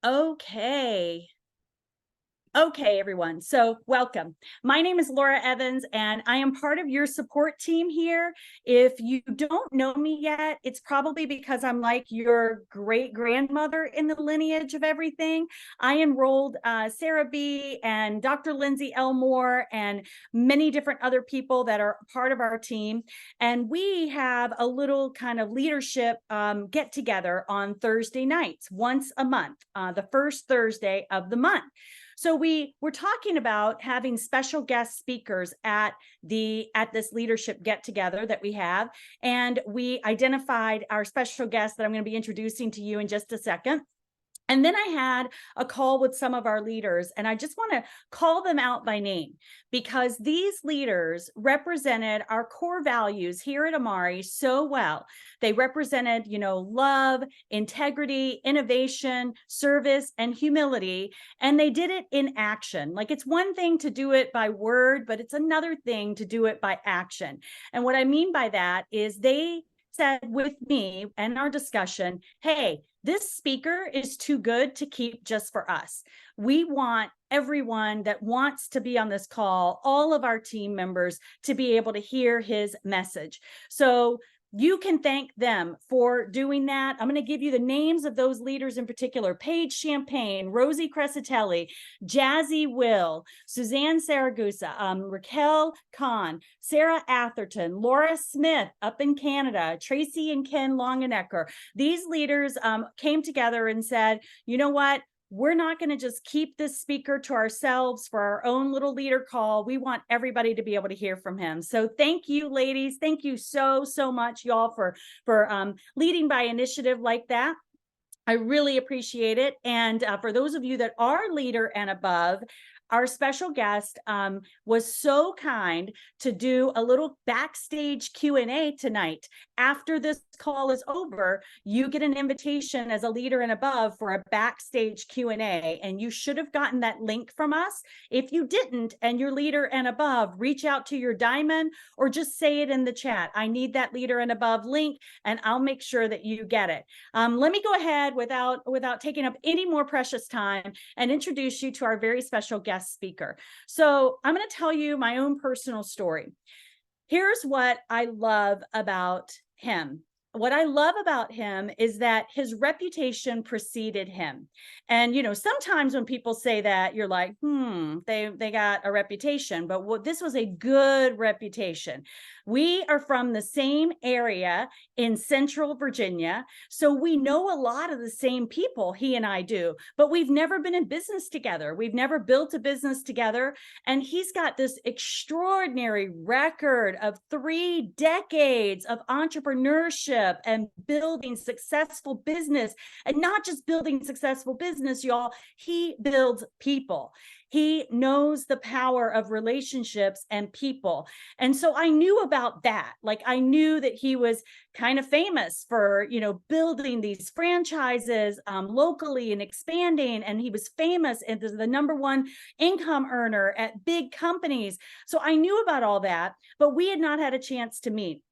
Okay. Okay, everyone. So, welcome. My name is Laura Evans, and I am part of your support team here. If you don't know me yet, it's probably because I'm like your great grandmother in the lineage of everything. I enrolled Sarah B. and Dr. Lindsay Elmore and many different other people that are part of our team. And we have a little kind of leadership get together on Thursday nights, once a month, the first Thursday of the month. So we were talking about having special guest speakers at this leadership get together that we have, and we identified our special guest that I'm going to be introducing to you in just a second. And then I had a call with some of our leaders, and I just want to call them out by name because these leaders represented our core values here at Amari so well. They represented, love, integrity, innovation, service, and humility, and they did it in action. Like it's one thing to do it by word, but it's another thing to do it by action. And what I mean by that is they said with me and our discussion, hey, this speaker is too good to keep just for us. We want everyone that wants to be on this call, all of our team members, to be able to hear his message. So you can thank them for doing that. I'm going to give you the names of those leaders in particular: Paige Champagne, Rosie Crescitelli, Jazzy Will, Suzanne Saragusa, Raquel Kahn, Sarah Atherton, Laura Smith up in Canada, Tracy and Ken Longenecker. These leaders came together and said, you know what? We're not going to just keep this speaker to ourselves for our own little leader call. We want everybody to be able to hear from him. So thank you, ladies. Thank you so much, y'all, for leading by initiative like that. I really appreciate it. And for those of you that are leader and above, our special guest was so kind to do a little backstage Q&A tonight. After this call is over, you get an invitation as a leader and above for a backstage Q&A, and you should have gotten that link from us. If you didn't, and your leader and above, reach out to your diamond or just say it in the chat. I need that leader and above link, and I'll make sure that you get it. Let me go ahead without taking up any more precious time and introduce you to our very special guest speaker. So I'm going to tell you my own personal story. Here's what I love about him. What I love about him is that his reputation preceded him. And, sometimes when people say that, you're like, they got a reputation, but this was a good reputation. We are from the same area in Central Virginia, so we know a lot of the same people, he and I do, but we've never been in business together. We've never built a business together. And he's got this extraordinary record of 3 decades of entrepreneurship and building successful business. And not just building successful business, y'all, he builds people. He knows the power of relationships and people. And so I knew about that. Like I knew that he was kind of famous for, building these franchises locally and expanding. And he was famous as the #1 income earner at big companies. So I knew about all that, but we had not had a chance to meet.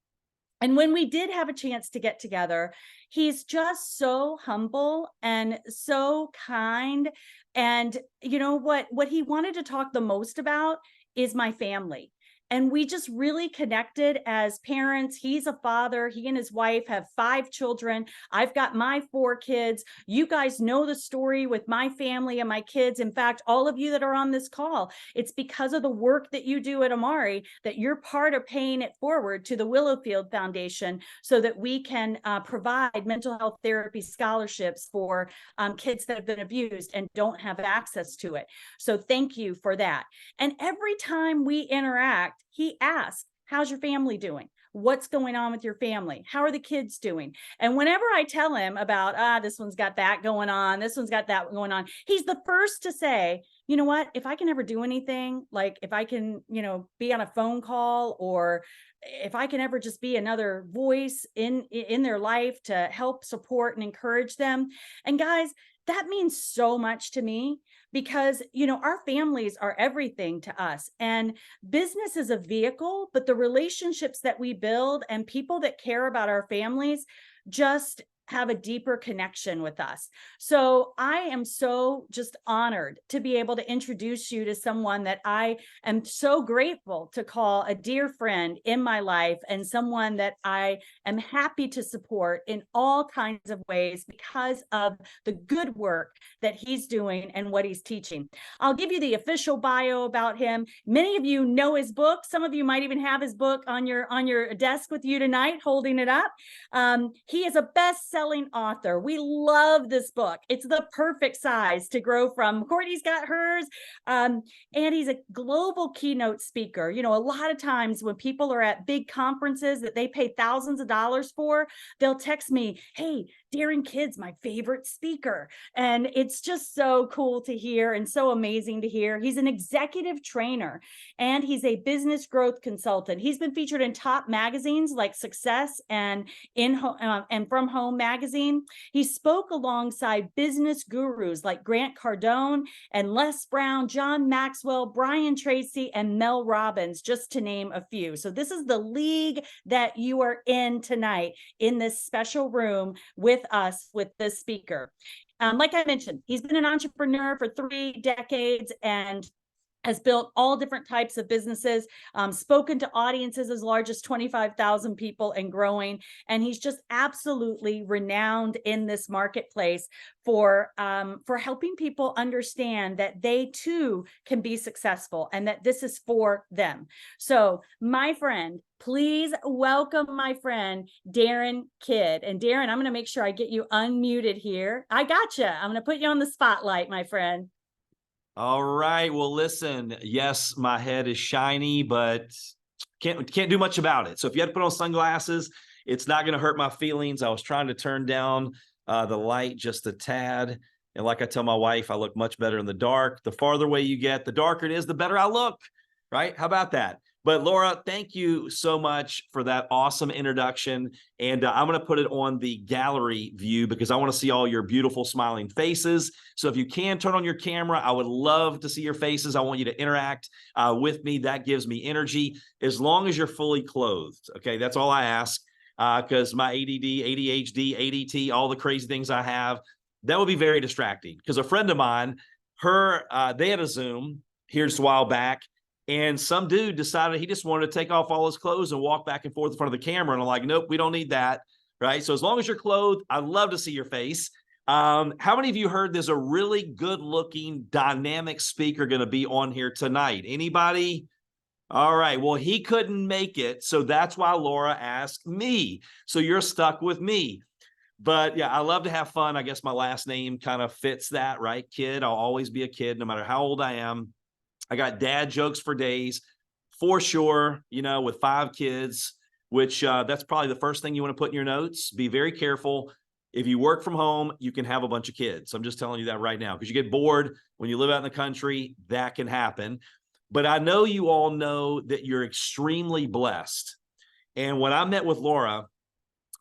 And when we did have a chance to get together, he's just so humble and so kind. And what he wanted to talk the most about is my family. And we just really connected as parents. He's a father. He and his wife have 5 children. I've got my 4 kids. You guys know the story with my family and my kids. In fact, all of you that are on this call, it's because of the work that you do at Amari that you're part of paying it forward to the Willowfield Foundation so that we can provide mental health therapy scholarships for kids that have been abused and don't have access to it. So thank you for that. And every time we interact, he asks, how's your family doing? What's going on with your family? How are the kids doing? And whenever I tell him about, this one's got that going on, this one's got that going on, he's the first to say, you know what, if I can ever do anything, like if I can, be on a phone call, or if I can ever just be another voice in their life to help support and encourage them. And guys, that means so much to me because, our families are everything to us, and business is a vehicle, but the relationships that we build and people that care about our families just have a deeper connection with us. So I am so just honored to be able to introduce you to someone that I am so grateful to call a dear friend in my life, and someone that I am happy to support in all kinds of ways because of the good work that he's doing and what he's teaching. I'll give you the official bio about him. Many of you know his book. Some of you might even have his book on your desk with you tonight, holding it up. He is a best-selling author. We love this book. It's the perfect size to grow from. Courtney's got hers. And he's a global keynote speaker. You know, a lot of times when people are at big conferences that they pay thousands of dollars for, they'll text me, hey, Darin Kidd's my favorite speaker. And it's just so cool to hear and so amazing to hear. He's an executive trainer and he's a business growth consultant. He's been featured in top magazines like Success and From Home magazine. He spoke alongside business gurus like Grant Cardone and Les Brown, John Maxwell, Brian Tracy, and Mel Robbins, just to name a few. So this is the league that you are in tonight in this special room with us with this speaker. Like I mentioned, he's been an entrepreneur for 3 decades and has built all different types of businesses, spoken to audiences as large as 25,000 people and growing. And he's just absolutely renowned in this marketplace for helping people understand that they too can be successful and that this is for them. So my friend, please welcome my friend, Darin Kidd. And Darin, I'm going to make sure I get you unmuted here. I gotcha. I'm going to put you on the spotlight, my friend. All right. Well, listen, yes, my head is shiny, but can't do much about it. So if you had to put on sunglasses, it's not going to hurt my feelings. I was trying to turn down the light just a tad. And like I tell my wife, I look much better in the dark. The farther away you get, the darker it is, the better I look, right? How about that? But Laura, thank you so much for that awesome introduction. And I'm going to put it on the gallery view because I want to see all your beautiful smiling faces. So if you can turn on your camera, I would love to see your faces. I want you to interact with me. That gives me energy as long as you're fully clothed. Okay, that's all I ask because my ADD, ADHD, ADT, all the crazy things I have, that would be very distracting. Because a friend of mine, they had a Zoom here just a while back. And some dude decided he just wanted to take off all his clothes and walk back and forth in front of the camera. And I'm like, nope, we don't need that. Right. So as long as you're clothed, I'd love to see your face. How many of you heard there's a really good looking dynamic speaker going to be on here tonight? Anybody? All right. Well, he couldn't make it. So that's why Laura asked me. So you're stuck with me. But yeah, I love to have fun. I guess my last name kind of fits that, right? Kid. I'll always be a kid no matter how old I am. I got dad jokes for days, for sure, you know, with 5 kids, which that's probably the first thing you want to put in your notes. Be very careful. If you work from home, you can have a bunch of kids. I'm just telling you that right now because you get bored when you live out in the country. That can happen. But I know you all know that you're extremely blessed. And when I met with Laura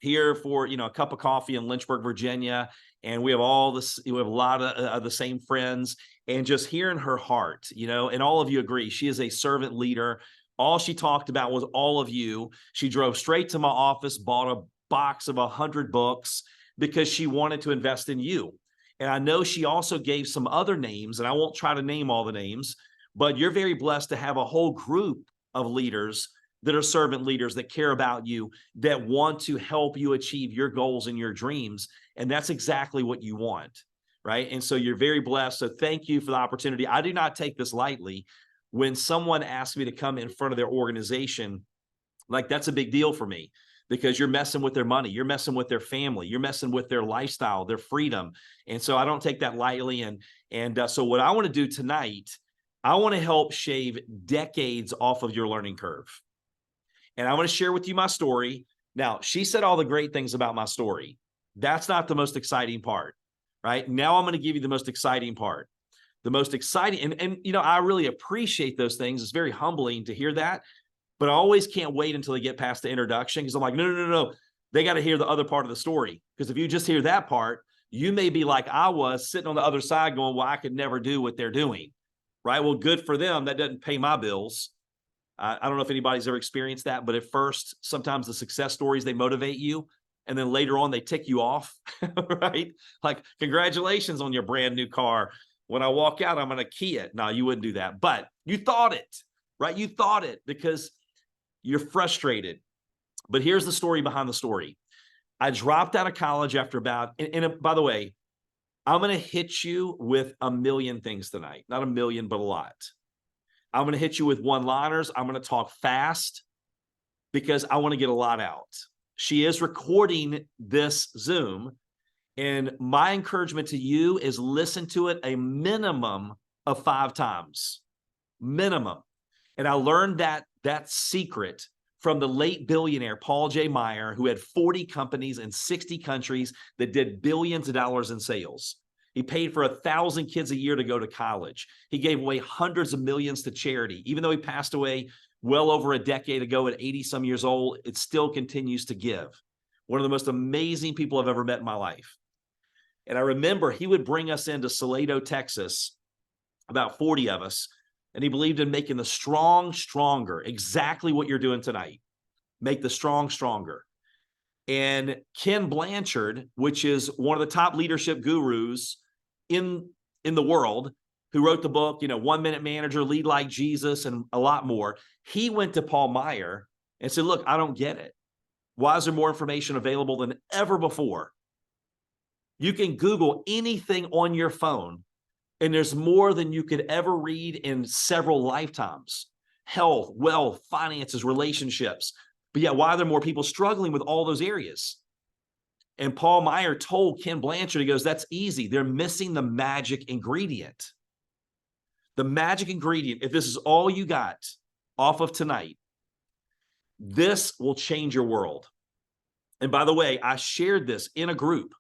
here for, you know, a cup of coffee in Lynchburg, Virginia, and we have a lot of the same friends, and just hearing her heart, you know, and all of you agree, she is a servant leader. All she talked about was all of you. She drove straight to my office, bought a box of 100 books because she wanted to invest in you. And I know she also gave some other names, and I won't try to name all the names, but you're very blessed to have a whole group of leaders that are servant leaders that care about you, that want to help you achieve your goals and your dreams. And that's exactly what you want, right? And so you're very blessed. So thank you for the opportunity. I do not take this lightly. When someone asks me to come in front of their organization, like that's a big deal for me because you're messing with their money. You're messing with their family. You're messing with their lifestyle, their freedom. And so I don't take that lightly. And so what I want to do tonight, I want to help shave decades off of your learning curve. And I want to share with you my story. Now, she said all the great things about my story. That's not the most exciting part, right? Now I'm going to give you the most exciting part. The most exciting, and you know, I really appreciate those things. It's very humbling to hear that, but I always can't wait until they get past the introduction because I'm like, no. They got to hear the other part of the story. Because if you just hear that part, you may be like I was sitting on the other side going, well, I could never do what they're doing, right? Well, good for them. That doesn't pay my bills. I don't know if anybody's ever experienced that, but at first, sometimes the success stories, they motivate you. and then later on they tick you off, right? Like, congratulations on your brand new car. When I walk out, I'm going to key it. No, you wouldn't do that, but you thought it, right? You thought it because you're frustrated. But here's the story behind the story. I dropped out of college after about, and by the way, I'm going to hit you with a million things tonight. Not a million, but a lot. I'm going to hit you with one-liners. I'm going to talk fast because I want to get a lot out. She is recording this Zoom, and my encouragement to you is listen to it a minimum of 5 times. Minimum. And I learned that secret from the late billionaire Paul J. Meyer, who had 40 companies in 60 countries that did billions of dollars in sales. He paid for 1,000 kids a year to go to college. He gave away hundreds of millions to charity. Even though he passed away well over a decade ago at 80 some years old, it still continues to give. One of the most amazing people I've ever met in my life. And I remember he would bring us into Salado, Texas, about 40 of us, and he believed in making the strong stronger, exactly what you're doing tonight. Make the strong stronger. And Ken Blanchard, which is one of the top leadership gurus in the world, who wrote the book, 1 Minute Manager, Lead Like Jesus, and a lot more, he went to Paul Meyer and said, look, I don't get it. Why is there more information available than ever before? You can Google anything on your phone, and there's more than you could ever read in several lifetimes. Health, wealth, finances, relationships. But yet, why are there more people struggling with all those areas? And Paul Meyer told Ken Blanchard, he goes, that's easy. They're missing the magic ingredient. The magic ingredient, if this is all you got off of tonight, this will change your world. And by the way, I shared this in a group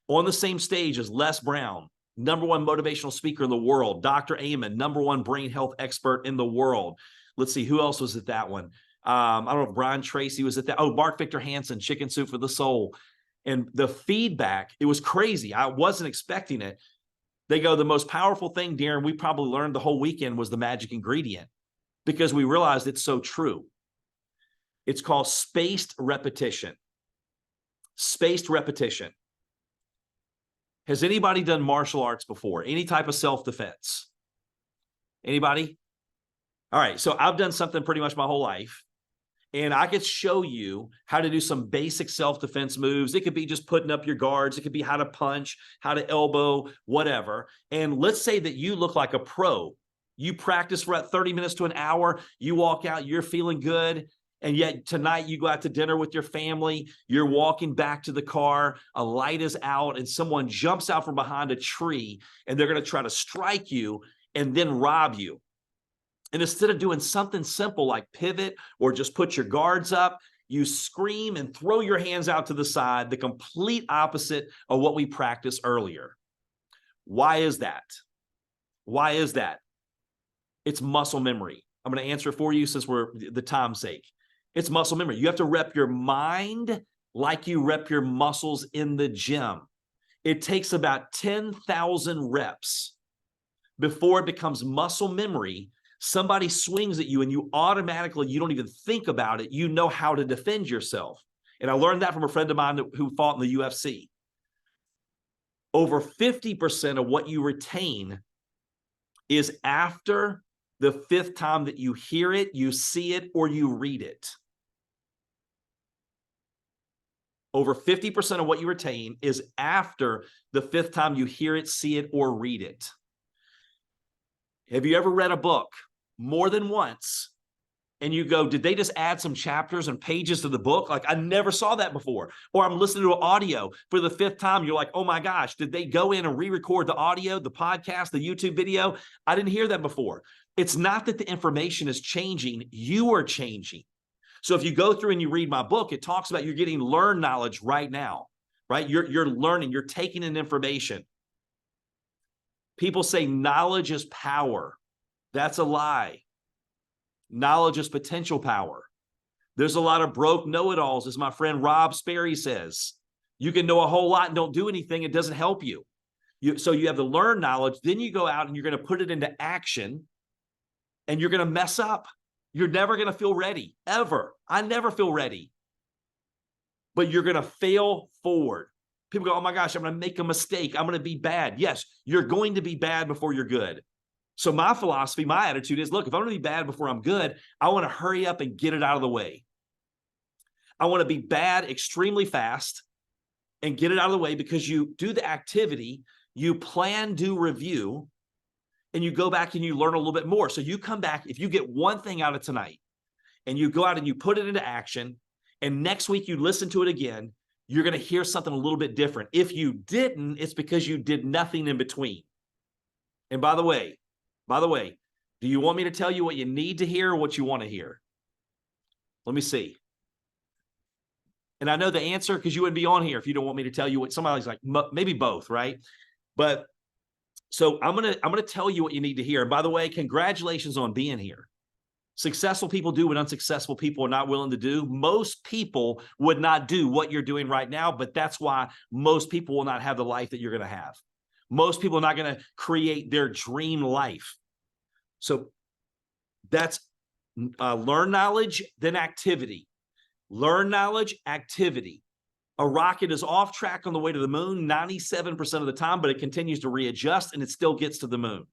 on the same stage as Les Brown, #1 motivational speaker in the world, Dr. Amen, #1 brain health expert in the world. Let's see, who else was at that one? I don't know if Brian Tracy was at that. Oh, Mark Victor Hansen, Chicken Soup for the Soul. And the feedback, it was crazy. I wasn't expecting it. They go, the most powerful thing, Darin, we probably learned the whole weekend was the magic ingredient, because we realized it's so true. It's called spaced repetition. Spaced repetition. Has anybody done martial arts before? Any type of self-defense? Anybody? All right, so I've done something pretty much my whole life, and I could show you how to do some basic self-defense moves. It could be just putting up your guards. It could be how to punch, how to elbow, whatever. And let's say that you look like a pro. You practice for about 30 minutes to an hour. You walk out, you're feeling good. And yet tonight you go out to dinner with your family. You're walking back to the car. A light is out and someone jumps out from behind a tree and they're going to try to strike you and then rob you. And instead of doing something simple like pivot or just put your guards up, you scream and throw your hands out to the side, the complete opposite of what we practiced earlier. Why is that? Why is that? It's muscle memory. I'm going to answer it for you since we're the time's sake. It's muscle memory. You have to rep your mind like you rep your muscles in the gym. It takes about 10,000 reps before it becomes muscle memory. Somebody swings at you and you automatically, you don't even think about it. You know how to defend yourself. And I learned that from a friend of mine who fought in the UFC. Over 50% of what you retain is after the 5th time that you hear it, you see it, or you read it. Over 50% of what you retain is after the 5th time you hear it, see it, or read it. Have you ever read a book more than once and you go, did they just add some chapters and pages to the book? Like, I never saw that before. Or I'm listening to an audio for the 5th time. You're like, oh my gosh, did they go in and re-record the audio, the podcast, the YouTube video? I didn't hear that before. It's not that the information is changing. You are changing. So if you go through and you read my book, it talks about you're getting learned knowledge right now, right? You're learning, you're taking in information. People say knowledge is power. That's a lie. Knowledge is potential power. There's a lot of broke know-it-alls, as my friend Rob Sperry says. You can know a whole lot and don't do anything. It doesn't help you. So you have to learn knowledge. Then you go out and you're going to put it into action and you're going to mess up. You're never going to feel ready, ever. I never feel ready. but you're going to fail forward. People go, oh my gosh, I'm going to make a mistake. I'm going to be bad. Yes, you're going to be bad before you're good. So my philosophy, my attitude is, look, if I'm going to be bad before I'm good, I want to hurry up and get it out of the way. I want to be bad extremely fast and get it out of the way, because you do the activity, you plan, do review, and you go back and you learn a little bit more. So you come back, if you get one thing out of tonight and you go out and you put it into action, and next week you listen to it again, you're going to hear something a little bit different. If you didn't, it's because you did nothing in between. And by the way, do you want me to tell you what you need to hear or what you want to hear? Let me see. And I know the answer, because you wouldn't be on here if you don't want me to tell you what. Somebody's like, maybe both, right? But so I'm gonna tell you what you need to hear. And by the way, congratulations on being here. Successful people do what unsuccessful people are not willing to do. Most people would not do what you're doing right now, but that's why most people will not have the life that you're going to have. Most people are not going to create their dream life. So that's learn knowledge, then activity. Learn knowledge, activity. A rocket is off track on the way to the moon 97% of the time, but it continues to readjust and it still gets to the moon.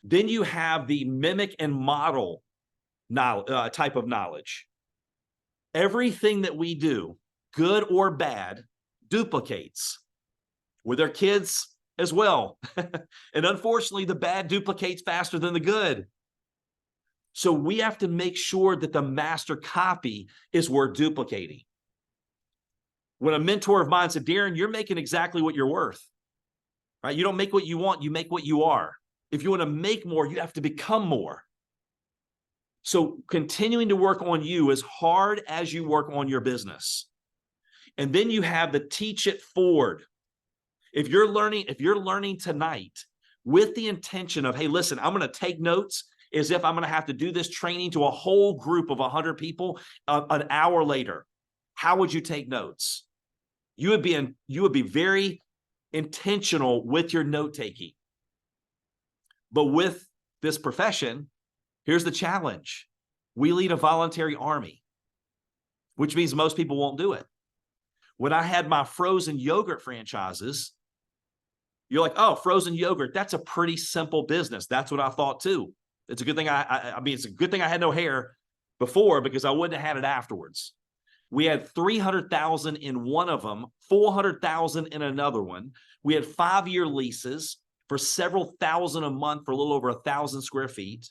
Then you have the mimic and model type of knowledge. Everything that we do, good or bad, duplicates with our kids as well. And unfortunately, the bad duplicates faster than the good. So we have to make sure that the master copy is worth duplicating. When a mentor of mine said, Darin, you're making exactly what you're worth, right? You don't make what you want, you make what you are. If you want to make more, you have to become more. So continuing to work on you as hard as you work on your business. And then you have the teach it forward. If you're learning tonight with the intention of, hey, listen, I'm going to take notes as if I'm going to have to do this training to a whole group of 100 people an hour later, how would you take notes? You would be very intentional with your note taking. But with this profession, here's the challenge. We lead a voluntary army, which means most people won't do it. When I had my frozen yogurt franchises, you're like, oh, frozen yogurt, that's a pretty simple business. That's what I thought too. It's a good thing it's a good thing I had no hair before, because I wouldn't have had it afterwards. We had 300,000 in one of them, 400,000 in another one. We had 5-year leases for several thousand a month for a little over 1,000 square feet.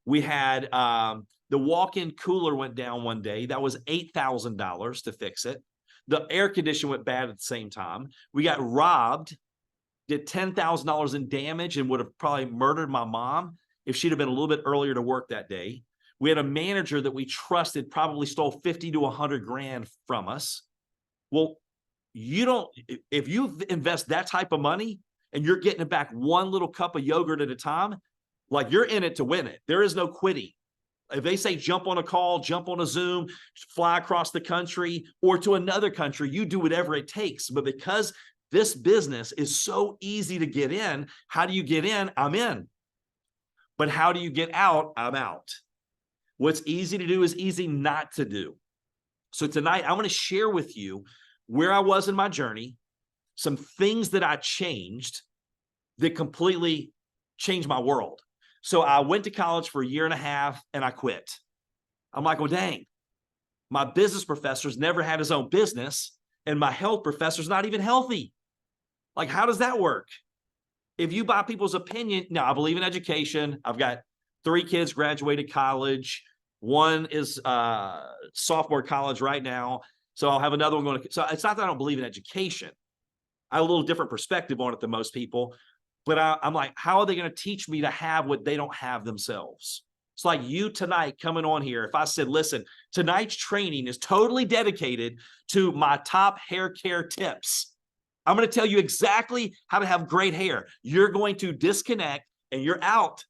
We had the walk-in cooler went down one day. That was $8,000 to fix it. The air conditioner went bad at the same time. We got robbed, did $10,000 in damage, and would have probably murdered my mom if she'd have been a little bit earlier to work that day. We had a manager that we trusted probably stole 50 to 100 grand from us. Well, if you invest that type of money and you're getting it back one little cup of yogurt at a time, like, you're in it to win it. There is no quitting. If they say jump on a call, jump on a Zoom, fly across the country or to another country, you do whatever it takes. But because this business is so easy to get in, how do you get in? I'm in. But how do you get out? I'm out. What's easy to do is easy not to do. So tonight, I'm going to share with you where I was in my journey, some things that I changed that completely changed my world. So I went to college for 1.5 years and I quit. I'm like, well, dang, my business professor's never had his own business and my health professor's not even healthy. Like, how does that work? If you buy people's opinion, now I believe in education. I've got 3 kids graduated college. One is sophomore college right now. So I'll have another one going to, so it's not that I don't believe in education. I have a little different perspective on it than most people, but I'm like, how are they going to teach me to have what they don't have themselves? It's like you tonight coming on here. If I said, listen, tonight's training is totally dedicated to my top hair care tips. I'm going to tell you exactly how to have great hair. You're going to disconnect and you're out.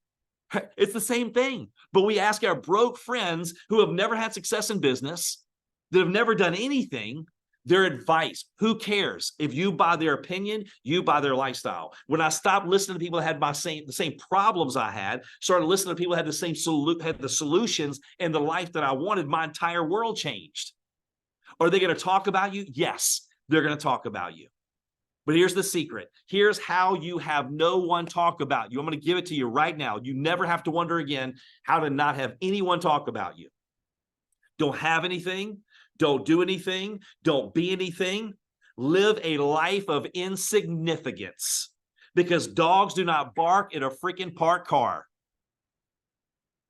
It's the same thing. But we ask our broke friends who have never had success in business, that have never done anything, their advice. Who cares? If you buy their opinion, you buy their lifestyle. When I stopped listening to people that had the same problems I had, started listening to people that had the solutions and the life that I wanted, my entire world changed. Are they going to talk about you? Yes, they're going to talk about you. But here's the secret. Here's how you have no one talk about you. I'm going to give it to you right now. You never have to wonder again how to not have anyone talk about you. Don't have anything. Don't do anything. Don't be anything. Live a life of insignificance, because dogs do not bark at a freaking parked car.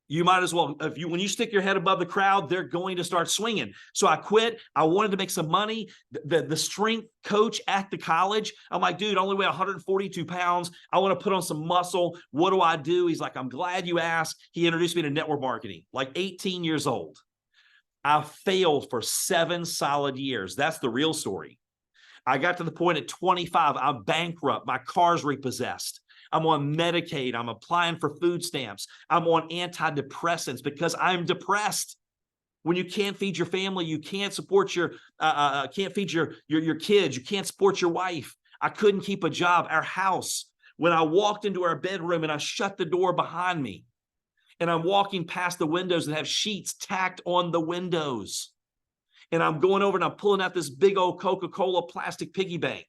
You might as well, when you stick your head above the crowd, they're going to start swinging. So I quit. I wanted to make some money. The strength coach at the college, I'm like, dude, I only weigh 142 pounds. I want to put on some muscle. What do I do? He's like, I'm glad you asked. He introduced me to network marketing, like 18 years old. I failed for 7 solid years. That's the real story. I got to the point at 25, I'm bankrupt. My car's repossessed. I'm on Medicaid. I'm applying for food stamps. I'm on antidepressants because I'm depressed. When you can't feed your family, you can't support your can't feed your kids. You can't support your wife. I couldn't keep a job. Our house. When I walked into our bedroom and I shut the door behind me, and I'm walking past the windows that have sheets tacked on the windows, and I'm going over and I'm pulling out this big old Coca-Cola plastic piggy bank.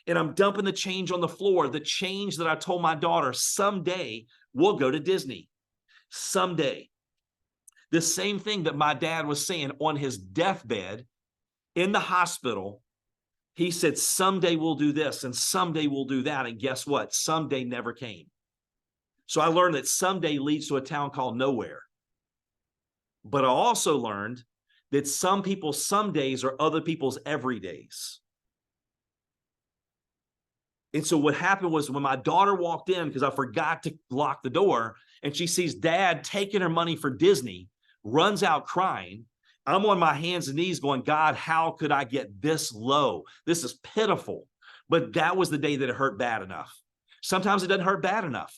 And I'm dumping the change on the floor, the change that I told my daughter, someday we'll go to Disney. Someday. The same thing that my dad was saying on his deathbed in the hospital. He said, someday we'll do this and someday we'll do that. And guess what? Someday never came. So I learned that someday leads to a town called nowhere. But I also learned that some people's some days are other people's every days. And so what happened was when my daughter walked in, because I forgot to lock the door, and she sees dad taking her money for Disney, runs out crying. I'm on my hands and knees going, God, how could I get this low? This is pitiful. But that was the day that it hurt bad enough. Sometimes it doesn't hurt bad enough.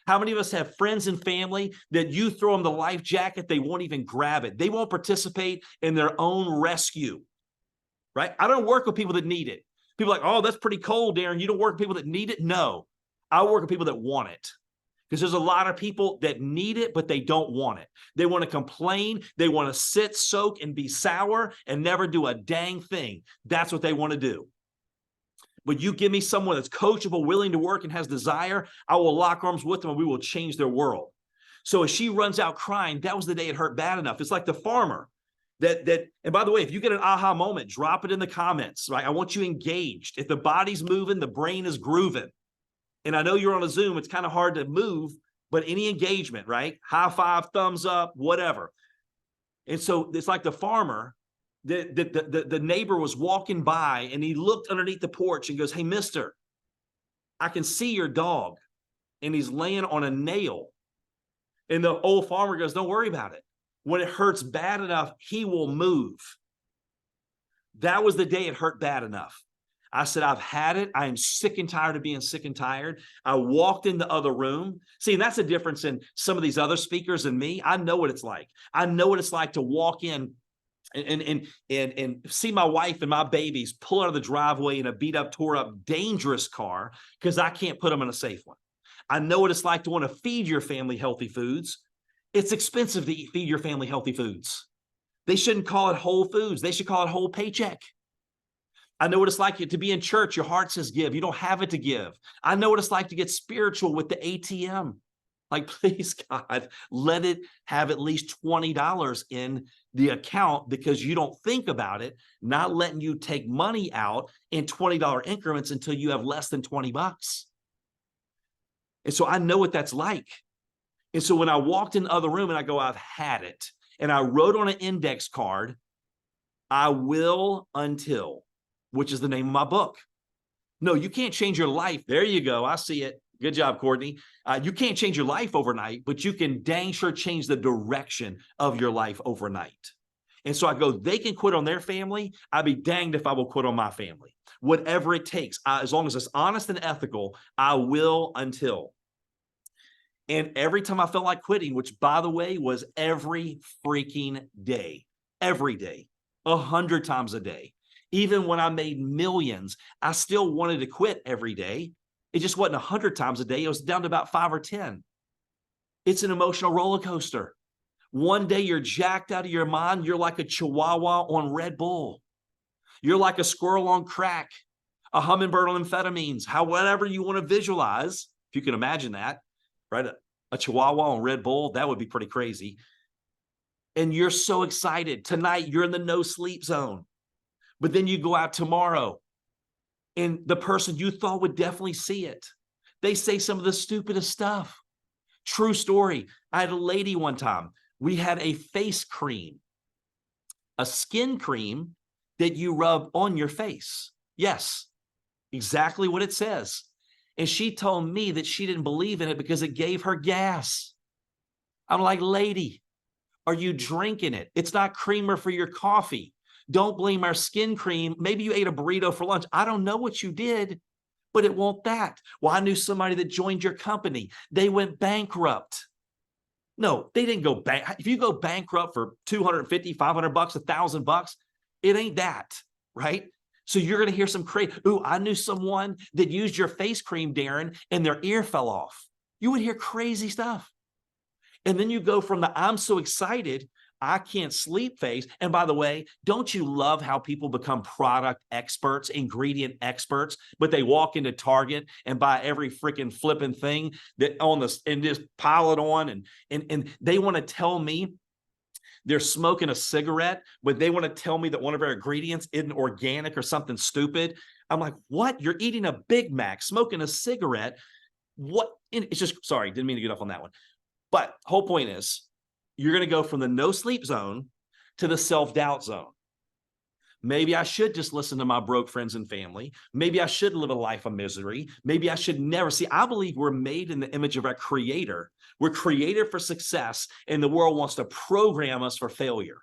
How many of us have friends and family that you throw them the life jacket, they won't even grab it. They won't participate in their own rescue, right? I don't work with people that need it. People are like, oh, that's pretty cold, Darin. You don't work with people that need it? No, I work with people that want it. Because there's a lot of people that need it, but they don't want it. They want to complain. They want to sit, soak, and be sour and never do a dang thing. That's what they want to do. But you give me someone that's coachable, willing to work, and has desire, I will lock arms with them and we will change their world. So as she runs out crying, that was the day it hurt bad enough. It's like the farmer. And by the way, if you get an aha moment, drop it in the comments, right? I want you engaged. If the body's moving, the brain is grooving. And I know you're on a Zoom, it's kind of hard to move, but any engagement, right? High five, thumbs up, whatever. And so it's like the farmer, the neighbor was walking by and he looked underneath the porch and goes, hey, mister, I can see your dog and he's laying on a nail. And the old farmer goes, don't worry about it. When it hurts bad enough, he will move. That was the day it hurt bad enough. I said, I've had it. I am sick and tired of being sick and tired. I walked in the other room. See, and that's the difference in some of these other speakers and me. I know what it's like. I know what it's like to walk in and see my wife and my babies pull out of the driveway in a beat up, tore up, dangerous car because I can't put them in a safe one. I know what it's like to want to feed your family healthy foods. It's expensive to feed your family healthy foods. They shouldn't call it whole foods. They should call it whole paycheck. I know what it's like to be in church. Your heart says give. You don't have it to give. I know what it's like to get spiritual with the ATM. Like, please, God, let it have at least $20 in the account because you don't think about it, not letting you take money out in $20 increments until you have less than 20 bucks. And so I know what that's like. And so when I walked in the other room and I go, I've had it. And I wrote on an index card, I will until, which is the name of my book. No, you can't change your life. There you go. I see it. Good job, Courtney. You can't change your life overnight, but you can dang sure change the direction of your life overnight. And so I go, they can quit on their family. I'd be danged if I will quit on my family. Whatever it takes, as long as it's honest and ethical, I will until. And every time I felt like quitting, which by the way, was every freaking day, 100 times a day. Even when I made millions, I still wanted to quit every day. It just wasn't 100 times a day. It was down to about 5 or 10. It's an emotional roller coaster. One day you're jacked out of your mind. You're like a chihuahua on Red Bull. You're like a squirrel on crack, a hummingbird on amphetamines, whatever you want to visualize, if you can imagine that, right? A Chihuahua on Red Bull, that would be pretty crazy. And you're so excited. Tonight, you're in the no sleep zone. But then you go out tomorrow, and the person you thought would definitely see it, they say some of the stupidest stuff. True story. I had a lady one time. We had a face cream, a skin cream that you rub on your face. Yes, exactly what it says. And she told me that she didn't believe in it because it gave her gas. I'm like, lady, are you drinking it? It's not creamer for your coffee. Don't blame our skin cream. Maybe you ate a burrito for lunch. I don't know what you did, but it won't that. Well, I knew somebody that joined your company. They went bankrupt. No, they didn't go bank. If you go bankrupt for 250, 500 bucks, $1,000, it ain't that, right? So you're going to hear some crazy, ooh, I knew someone that used your face cream, Darin, and their ear fell off. You would hear crazy stuff. And then you go from the I'm so excited, I can't sleep phase. And by the way, don't you love how people become product experts, ingredient experts, but they walk into Target and buy every freaking flipping thing that on this and just pile it on. And they want to tell me they're smoking a cigarette, but they want to tell me that one of our ingredients isn't organic or something stupid. I'm like, what? You're eating a Big Mac, smoking a cigarette. What? It's just, sorry, didn't mean to get off on that one. But whole point is, you're going to go from the no sleep zone to the self-doubt zone. Maybe I should just listen to my broke friends and family. Maybe I should live a life of misery. Maybe I should never see. I believe we're made in the image of our creator. We're created for success, and the world wants to program us for failure.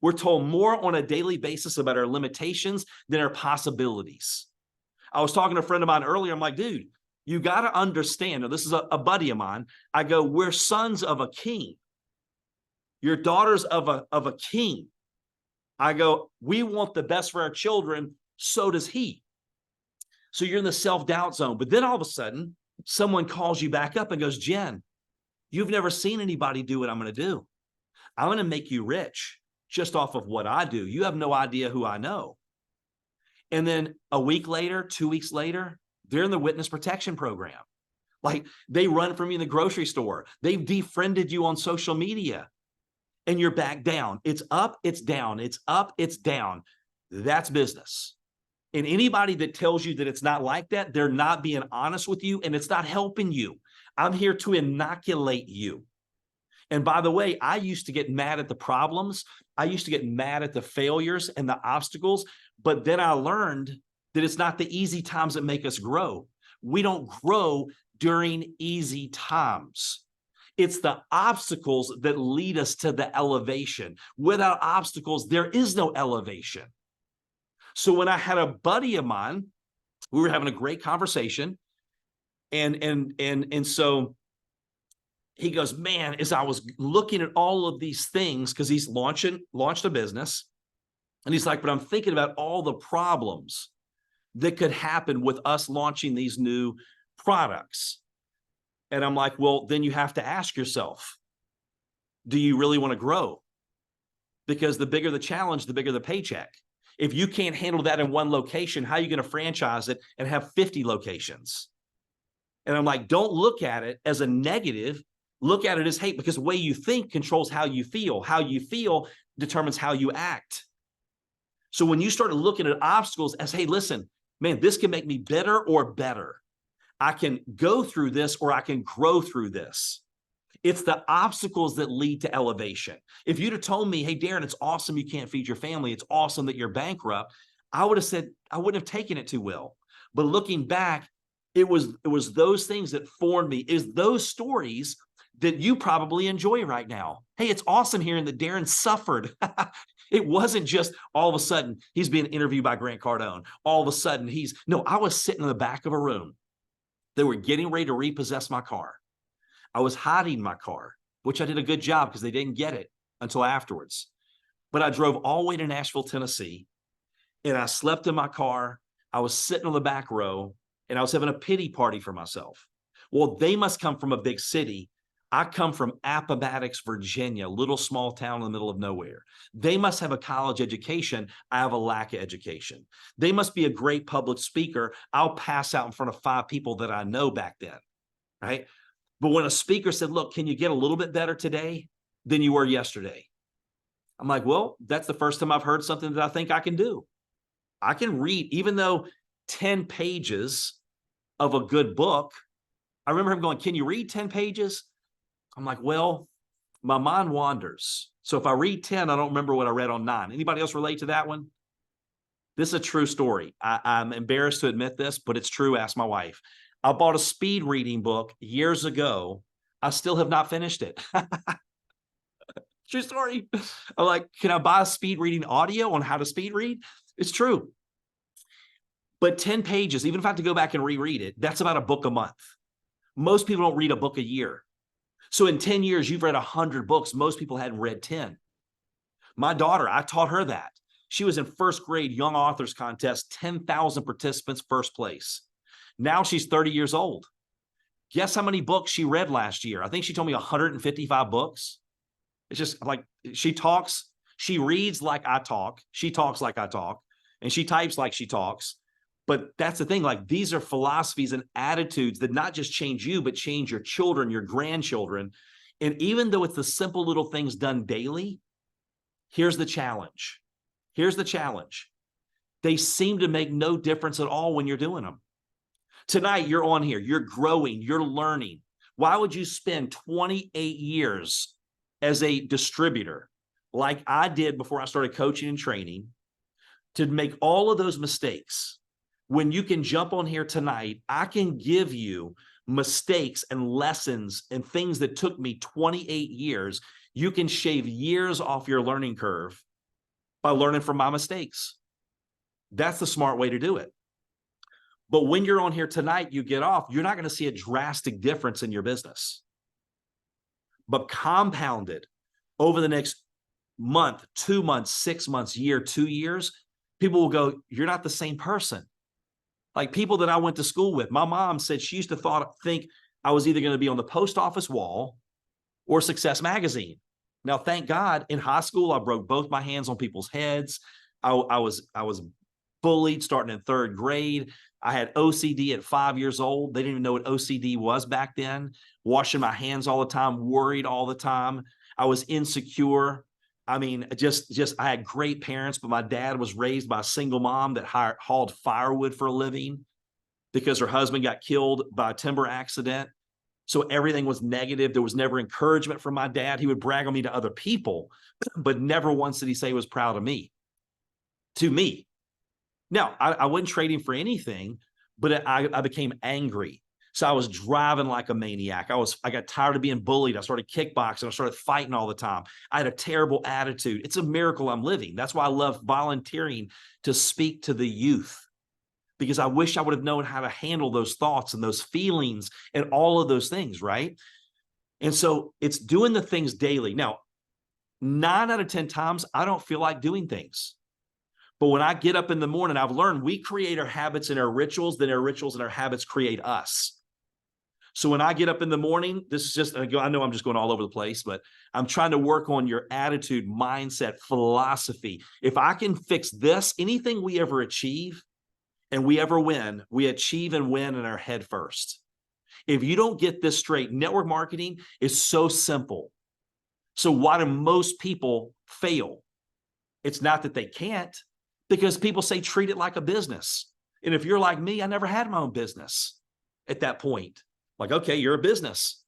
We're told more on a daily basis about our limitations than our possibilities. I was talking to a friend of mine earlier. I'm like, dude, you got to understand. Now, this is a buddy of mine. I go, we're sons of a king. You're daughters of a king. I go, we want the best for our children. So does he. So you're in the self-doubt zone. But then all of a sudden, someone calls you back up and goes, Jen, you've never seen anybody do what I'm going to do. I'm going to make you rich just off of what I do. You have no idea who I know. And then a week later, 2 weeks later, they're in the witness protection program. Like they run from you in the grocery store. They've defriended you on social media. And you're back down. It's up, it's down. It's up, it's down. That's business. And anybody that tells you that it's not like that, they're not being honest with you, and it's not helping you. I'm here to inoculate you. And by the way, I used to get mad at the problems. I used to get mad at the failures and the obstacles. But then I learned that it's not the easy times that make us grow. We don't grow during easy times. It's the obstacles that lead us to the elevation. Without obstacles, there is no elevation. So when I had a buddy of mine, we were having a great conversation. And so he goes, man, as I was looking at all of these things, because he's launched a business, and he's like, but I'm thinking about all the problems that could happen with us launching these new products. And I'm like, well, then you have to ask yourself, do you really want to grow? Because the bigger the challenge, the bigger the paycheck. If you can't handle that in one location, how are you going to franchise it and have 50 locations? And I'm like, don't look at it as a negative. Look at it as hate, because the way you think controls how you feel. How you feel determines how you act. So when you start looking at obstacles as, hey, listen, man, this can make me better or better. I can go through this or I can grow through this. It's the obstacles that lead to elevation. If you'd have told me, hey, Darin, it's awesome you can't feed your family. It's awesome that you're bankrupt. I would have said, I wouldn't have taken it too well. But looking back, it was those things that formed me. Is those stories that you probably enjoy right now. Hey, it's awesome hearing that Darin suffered. It wasn't just all of a sudden he's being interviewed by Grant Cardone. All of a sudden I was sitting in the back of a room. They were getting ready to repossess my car. I was hiding my car, which I did a good job because they didn't get it until afterwards. But I drove all the way to Nashville, Tennessee, and I slept in my car. I was sitting on the back row, and I was having a pity party for myself. Well, they must come from a big city. I come from Appomattox, Virginia, little small town in the middle of nowhere. They must have a college education. I have a lack of education. They must be a great public speaker. I'll pass out in front of 5 people that I know back then, right? But when a speaker said, look, can you get a little bit better today than you were yesterday? I'm like, well, that's the first time I've heard something that I think I can do. I can read, even though 10 pages of a good book, I remember him going, can you read 10 pages? I'm like, well, my mind wanders. So if I read 10, I don't remember what I read on 9. Anybody else relate to that one? This is a true story. I'm embarrassed to admit this, but it's true. Ask my wife. I bought a speed reading book years ago. I still have not finished it. True story. I'm like, can I buy a speed reading audio on how to speed read? It's true. But 10 pages, even if I have to go back and reread it, that's about a book a month. Most people don't read a book a year. So in 10 years, you've read 100 books. Most people hadn't read 10. My daughter, I taught her that. She was in first grade young authors contest, 10,000 participants, first place. Now she's 30 years old. Guess how many books she read last year? I think she told me 155 books. It's just like she talks, she reads like I talk, she talks like I talk, and she types like she talks. But that's the thing, like these are philosophies and attitudes that not just change you, but change your children, your grandchildren. And even though it's the simple little things done daily, here's the challenge. Here's the challenge. They seem to make no difference at all when you're doing them. Tonight, you're on here, you're growing, you're learning. Why would you spend 28 years as a distributor like I did before I started coaching and training to make all of those mistakes? When you can jump on here tonight, I can give you mistakes and lessons and things that took me 28 years. You can shave years off your learning curve by learning from my mistakes. That's the smart way to do it. But when you're on here tonight, you get off, you're not going to see a drastic difference in your business. But compounded over the next month, 2 months, 6 months, year, 2 years, people will go, you're not the same person. Like people that I went to school with, my mom said she used to think I was either going to be on the post office wall or Success Magazine. Now, thank God, in high school, I broke both my hands on people's heads. I was bullied starting in 3rd grade. I had OCD at 5 years old. They didn't even know what OCD was back then. Washing my hands all the time, worried all the time. I was insecure. I mean, I had great parents, but my dad was raised by a single mom that hauled firewood for a living because her husband got killed by a timber accident. So everything was negative. There was never encouragement from my dad. He would brag on me to other people, but never once did he say he was proud of me. To me. Now, I wasn't trading for anything, but I became angry. So I was driving like a maniac. I got tired of being bullied. I started kickboxing. I started fighting all the time. I had a terrible attitude. It's a miracle I'm living. That's why I love volunteering to speak to the youth, because I wish I would have known how to handle those thoughts and those feelings and all of those things, right? And so it's doing the things daily. Now, 9 out of 10 times, I don't feel like doing things. But when I get up in the morning, I've learned we create our habits and our rituals, then our rituals and our habits create us. So when I get up in the morning, this is just, I know I'm just going all over the place, but I'm trying to work on your attitude, mindset, philosophy. If I can fix this, anything we ever achieve and we ever win, we achieve and win in our head first. If you don't get this straight, network marketing is so simple. So why do most people fail? It's not that they can't, because people say treat it like a business. And if you're like me, I never had my own business at that point. Like, okay, you're a business.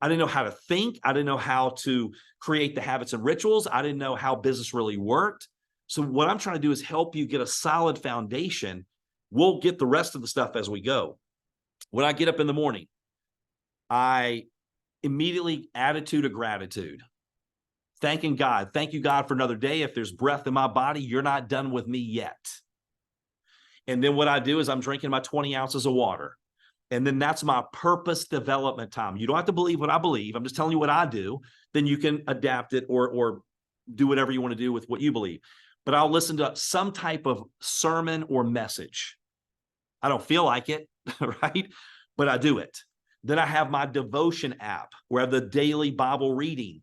I didn't know how to think. I didn't know how to create the habits and rituals. I didn't know how business really worked. So what I'm trying to do is help you get a solid foundation. We'll get the rest of the stuff as we go. When I get up in the morning, I immediately attitude of gratitude. Thanking God. Thank you, God, for another day. If there's breath in my body, you're not done with me yet. And then what I do is I'm drinking my 20 ounces of water. And then that's my purpose development time. You don't have to believe what I believe. I'm just telling you what I do. Then you can adapt it or do whatever you want to do with what you believe. But I'll listen to some type of sermon or message. I don't feel like it, right? But I do it. Then I have my devotion app where I have the daily Bible reading.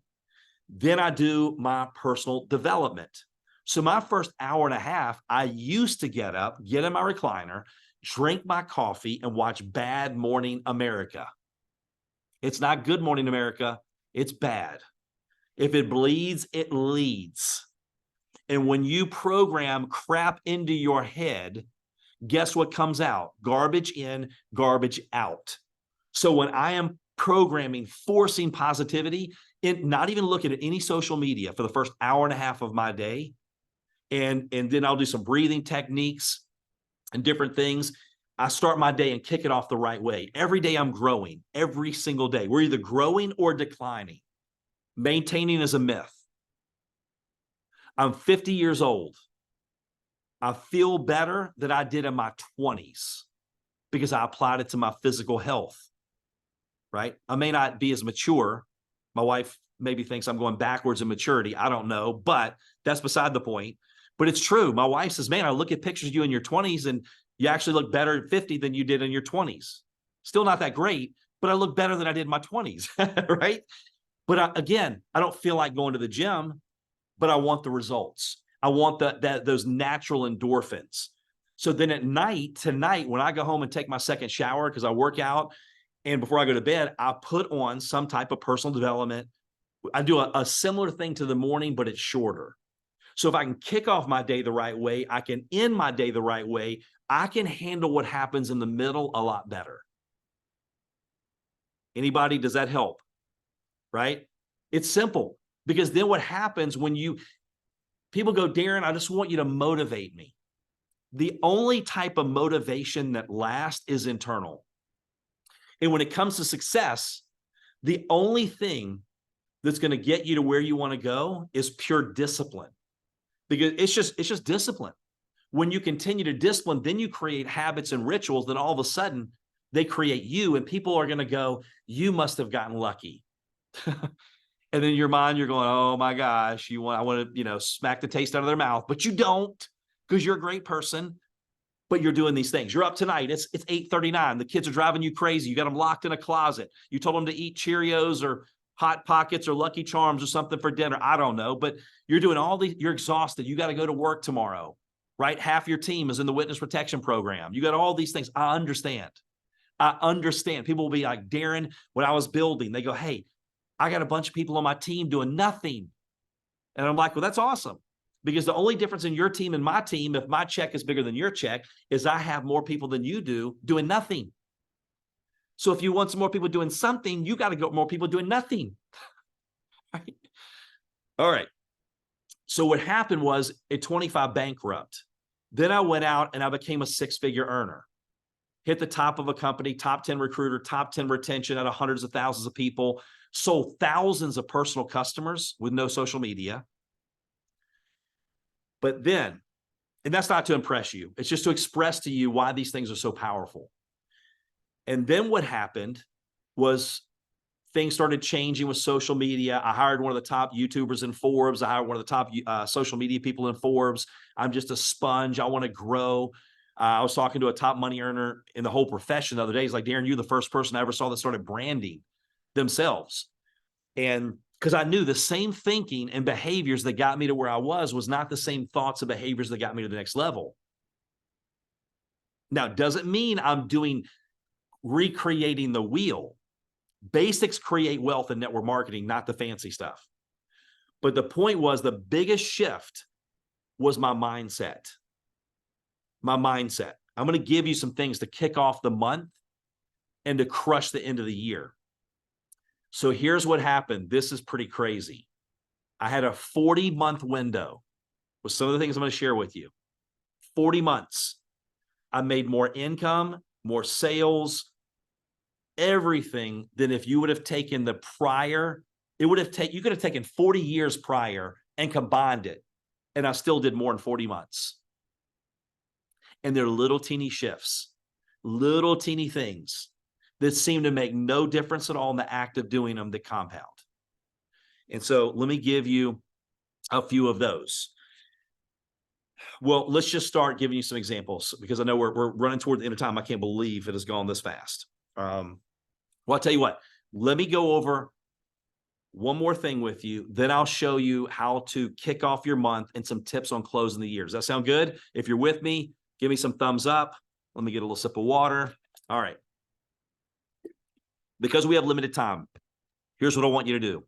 Then I do my personal development. So my first hour and a half, I used to get up, get in my recliner, drink my coffee, and watch Bad Morning America. It's not Good Morning America. It's bad. If it bleeds, it leads. And when you program crap into your head, guess what comes out? Garbage in, garbage out. So when I am programming, forcing positivity, and not even looking at any social media for the first hour and a half of my day, and then I'll do some breathing techniques and different things. I start my day and kick it off the right way. Every day I'm growing, every single day. We're either growing or declining. Maintaining is a myth. I'm 50 years old. I feel better than I did in my 20s because I applied it to my physical health, right? I may not be as mature. My wife maybe thinks I'm going backwards in maturity. I don't know, but that's beside the point. But it's true. My wife says, man, I look at pictures of you in your 20s and you actually look better at 50 than you did in your 20s. Still not that great, but I look better than I did in my 20s, right? But again, I don't feel like going to the gym, but I want the results. I want those natural endorphins. So then at night, tonight, when I go home and take my second shower, because I work out, and before I go to bed, I put on some type of personal development. I do a similar thing to the morning, but it's shorter. So if I can kick off my day the right way, I can end my day the right way, I can handle what happens in the middle a lot better. Anybody, does that help? Right? It's simple, because then what happens when people go, Darin, I just want you to motivate me. The only type of motivation that lasts is internal. And when it comes to success, the only thing that's going to get you to where you want to go is pure discipline, because it's just discipline. When you continue to discipline, then you create habits and rituals, then all of a sudden they create you, and people are going to go, you must have gotten lucky. And then in your mind, you're going, oh my gosh, I want to, smack the taste out of their mouth, but you don't, because you're a great person, but you're doing these things. You're up tonight. It's 8:39. The kids are driving you crazy. You got them locked in a closet. You told them to eat Cheerios or Hot Pockets or Lucky Charms or something for dinner. I don't know, but you're doing all these, you're exhausted. You got to go to work tomorrow, right? Half your team is in the witness protection program. You got all these things. I understand. People will be like, Darin, when I was building, they go, hey, I got a bunch of people on my team doing nothing. And I'm like, well, that's awesome. Because the only difference in your team and my team, if my check is bigger than your check, is I have more people than you do doing nothing. So if you want some more people doing something, you got to get more people doing nothing. Right? All right. So what happened was at 25 bankrupt. Then I went out and I became a six-figure earner. Hit the top of a company, top 10 recruiter, top 10 retention out of hundreds of thousands of people, sold thousands of personal customers with no social media. But then, and that's not to impress you, it's just to express to you why these things are so powerful. And then what happened was things started changing with social media. I hired one of the top YouTubers in Forbes. I hired one of the top social media people in Forbes. I'm just a sponge. I want to grow. I was talking to a top money earner in the whole profession the other day. He's like, Darin, you're the first person I ever saw that started branding themselves. And because I knew the same thinking and behaviors that got me to where I was not the same thoughts and behaviors that got me to the next level. Now, doesn't mean I'm recreating the wheel. Basics create wealth in network marketing, not the fancy stuff. But the point was, the biggest shift was my mindset. My mindset. I'm going to give you some things to kick off the month and to crush the end of the year. So here's what happened. This is pretty crazy. I had a 40-month window with some of the things I'm going to share with you. 40 months. I made more income, more sales, everything than if you would have taken the prior. You could have taken 40 years prior and combined it. And I still did more in 40 months. And they're little teeny shifts, little teeny things that seem to make no difference at all in the act of doing them that compound. And so let me give you a few of those. Well, let's just start giving you some examples, because I know we're running toward the end of time. I can't believe it has gone this fast. Well, I'll tell you what, let me go over one more thing with you. Then I'll show you how to kick off your month and some tips on closing the year. Does that sound good? If you're with me, give me some thumbs up. Let me get a little sip of water. All right. Because we have limited time, here's what I want you to do.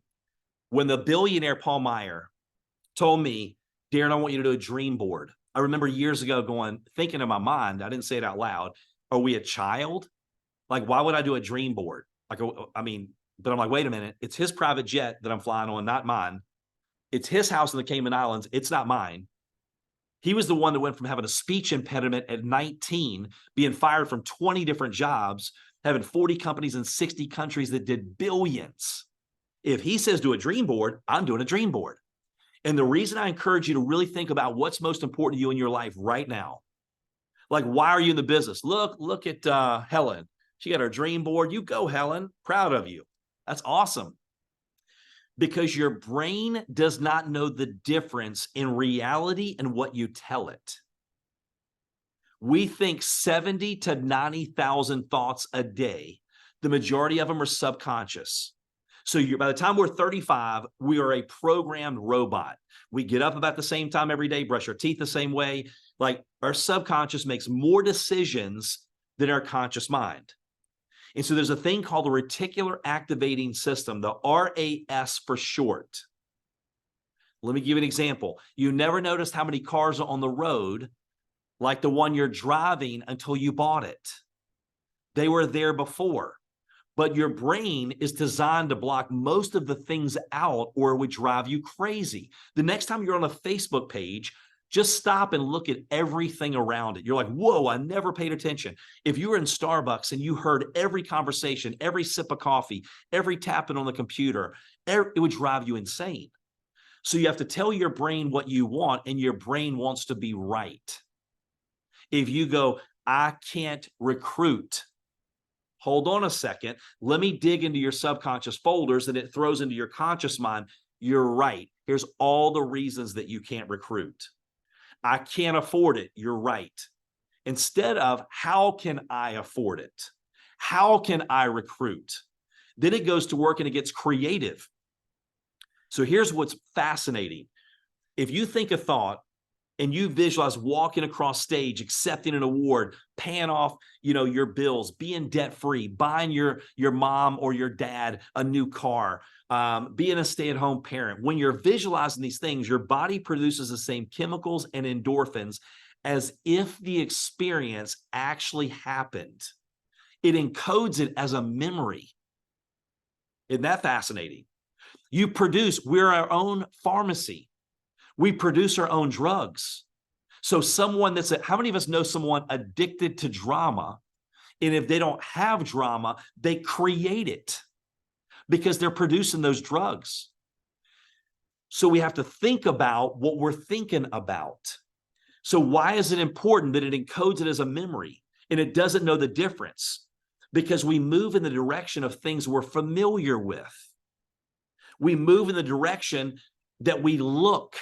When the billionaire Paul Meyer told me, Darin, I want you to do a dream board. I remember years ago thinking in my mind, I didn't say it out loud, are we a child? Like, why would I do a dream board? Like, I mean, but I'm like, wait a minute. It's his private jet that I'm flying on, not mine. It's his house in the Cayman Islands. It's not mine. He was the one that went from having a speech impediment at 19, being fired from 20 different jobs, having 40 companies in 60 countries that did billions. If he says do a dream board, I'm doing a dream board. And the reason I encourage you to really think about what's most important to you in your life right now, like, why are you in the business? Look at Helen. She got her dream board. You go, Helen. Proud of you. That's awesome. Because your brain does not know the difference in reality and what you tell it. We think 70 to 90,000 thoughts a day. The majority of them are subconscious. So by the time we're 35, we are a programmed robot. We get up about the same time every day, brush our teeth the same way. Like, our subconscious makes more decisions than our conscious mind. And so there's a thing called the reticular activating system, the RAS for short. Let me give you an example. You never noticed how many cars are on the road like the one you're driving until you bought it. They were there before. But your brain is designed to block most of the things out, or it would drive you crazy. The next time you're on a Facebook page, just stop and look at everything around it. You're like, whoa, I never paid attention. If you were in Starbucks and you heard every conversation, every sip of coffee, every tapping on the computer, it would drive you insane. So you have to tell your brain what you want, and your brain wants to be right. If you go, I can't recruit, hold on a second, let me dig into your subconscious folders, and it throws into your conscious mind, you're right. Here's all the reasons that you can't recruit. I can't afford it. You're right. Instead of, how can I afford it? How can I recruit? Then it goes to work and it gets creative. So here's what's fascinating. If you think a thought and you visualize walking across stage, accepting an award, paying off, your bills, being debt-free, buying your mom or your dad a new car, being a stay-at-home parent. When you're visualizing these things, your body produces the same chemicals and endorphins as if the experience actually happened. It encodes it as a memory. Isn't that fascinating? We're our own pharmacy. We produce our own drugs. So how many of us know someone addicted to drama? And if they don't have drama, they create it because they're producing those drugs. So we have to think about what we're thinking about. So why is it important that it encodes it as a memory and it doesn't know the difference? Because we move in the direction of things we're familiar with. We move in the direction that we look.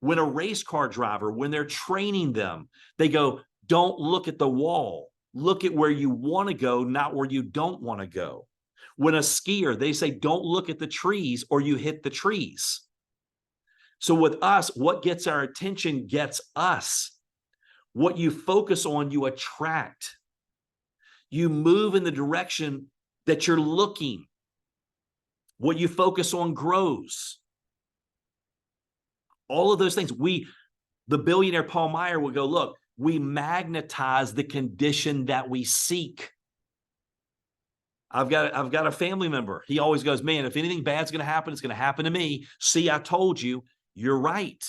When a race car driver, when they're training them, they go, don't look at the wall. Look at where you want to go, not where you don't want to go. When a skier, they say, don't look at the trees or you hit the trees. So with us, what gets our attention gets us. What you focus on, you attract. You move in the direction that you're looking. What you focus on grows. All of those things. The billionaire Paul Meyer would go, look, we magnetize the condition that we seek. I've got a family member. He always goes, man, if anything bad's going to happen, it's going to happen to me. See, I told you, you're right.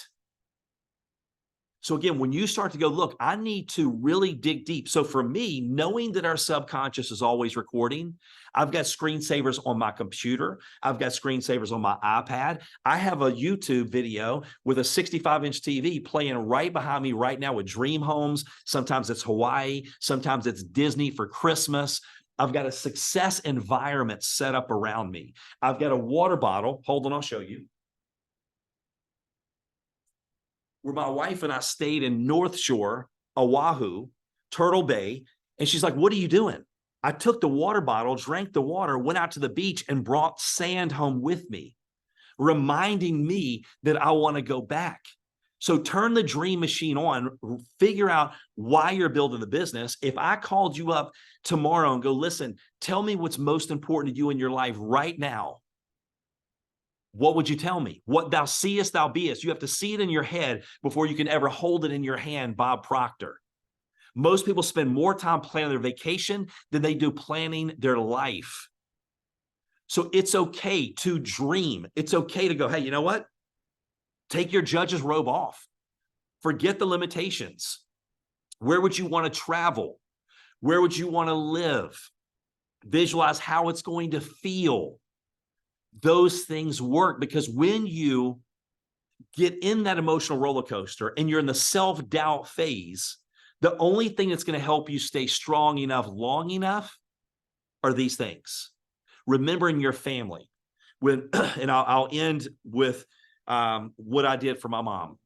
So again, when you start to go, look, I need to really dig deep. So for me, knowing that our subconscious is always recording, I've got screensavers on my computer. I've got screensavers on my iPad. I have a YouTube video with a 65-inch TV playing right behind me right now with dream homes. Sometimes it's Hawaii. Sometimes it's Disney for Christmas. I've got a success environment set up around me. I've got a water bottle. Hold on, I'll show you. Where my wife and I stayed in North Shore, Oahu, Turtle Bay. And she's like, what are you doing? I took the water bottle, drank the water, went out to the beach, and brought sand home with me, reminding me that I want to go back. So turn the dream machine on, figure out why you're building the business. If I called you up tomorrow and go, listen, tell me what's most important to you in your life right now, what would you tell me? What thou seest, thou beest. You have to see it in your head before you can ever hold it in your hand, Bob Proctor. Most people spend more time planning their vacation than they do planning their life. So it's okay to dream. It's okay to go, hey, you know what? Take your judge's robe off. Forget the limitations. Where would you want to travel? Where would you want to live? Visualize how it's going to feel. Those things work, because when you get in that emotional roller coaster and you're in the self-doubt phase, the only thing that's going to help you stay strong enough, long enough, are these things. Remembering your family. And I'll end with what I did for my mom.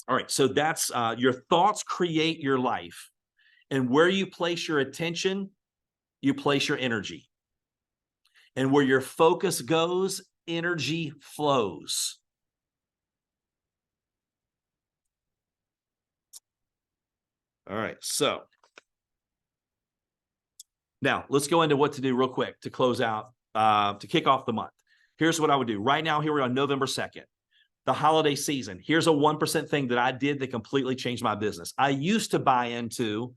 All right, so that's your thoughts create your life. And where you place your attention, you place your energy. And where your focus goes, energy flows. All right, so now let's go into what to do real quick to close out, to kick off the month. Here's what I would do. Right now, here we're on November 2nd, the holiday season. Here's a 1% thing that I did that completely changed my business. I used to buy into,